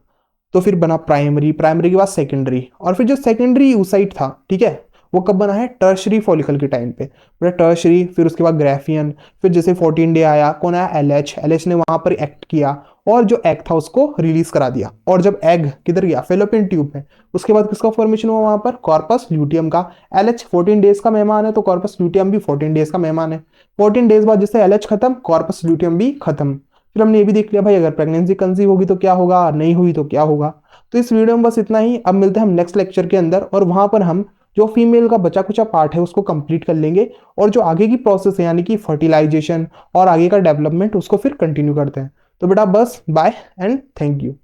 तो फिर बना प्राइमरी, प्राइमरी के बाद सेकेंडरी, और फिर जो सेकेंडरी oocyte था, ठीक है, वो कब बना है, टर्शरी फॉलिकल के टाइम पे, टर्शरी। फिर उसके बाद ग्राफियन। फिर जैसे 14 डे आया, कौन आया, एलएच। एलएच ने वहां पर एक्ट किया और जो एग था उसको रिलीज करा दिया। और जब एग किधर गया, फेलोपियन ट्यूब में, उसके बाद किसका फॉर्मेशन हुआ वहां पर, कॉर्पस ल्यूटियम का। एलएच 14 डेज का मेहमान है तो कॉर्पस ल्यूटियम भी 14 डेज का मेहमान है। 14 डेज बाद जैसे एलएच खत्म, कॉर्पस ल्यूटियम भी खत्म। फिर हमने ये भी देख लिया भाई अगर प्रेगनेंसी कंसीव होगी तो क्या होगा, नहीं हुई तो क्या होगा। तो इस वीडियो में बस इतना ही। अब मिलते हैं हम नेक्स्ट लेक्चर के अंदर, और वहां पर हम जो फीमेल का बचा कुचा पार्ट है उसको कंप्लीट कर लेंगे, और जो आगे की प्रोसेस है यानी कि फर्टिलाइजेशन और आगे का डेवलपमेंट उसको फिर कंटिन्यू करते हैं। तो बेटा बस बाय एंड थैंक यू।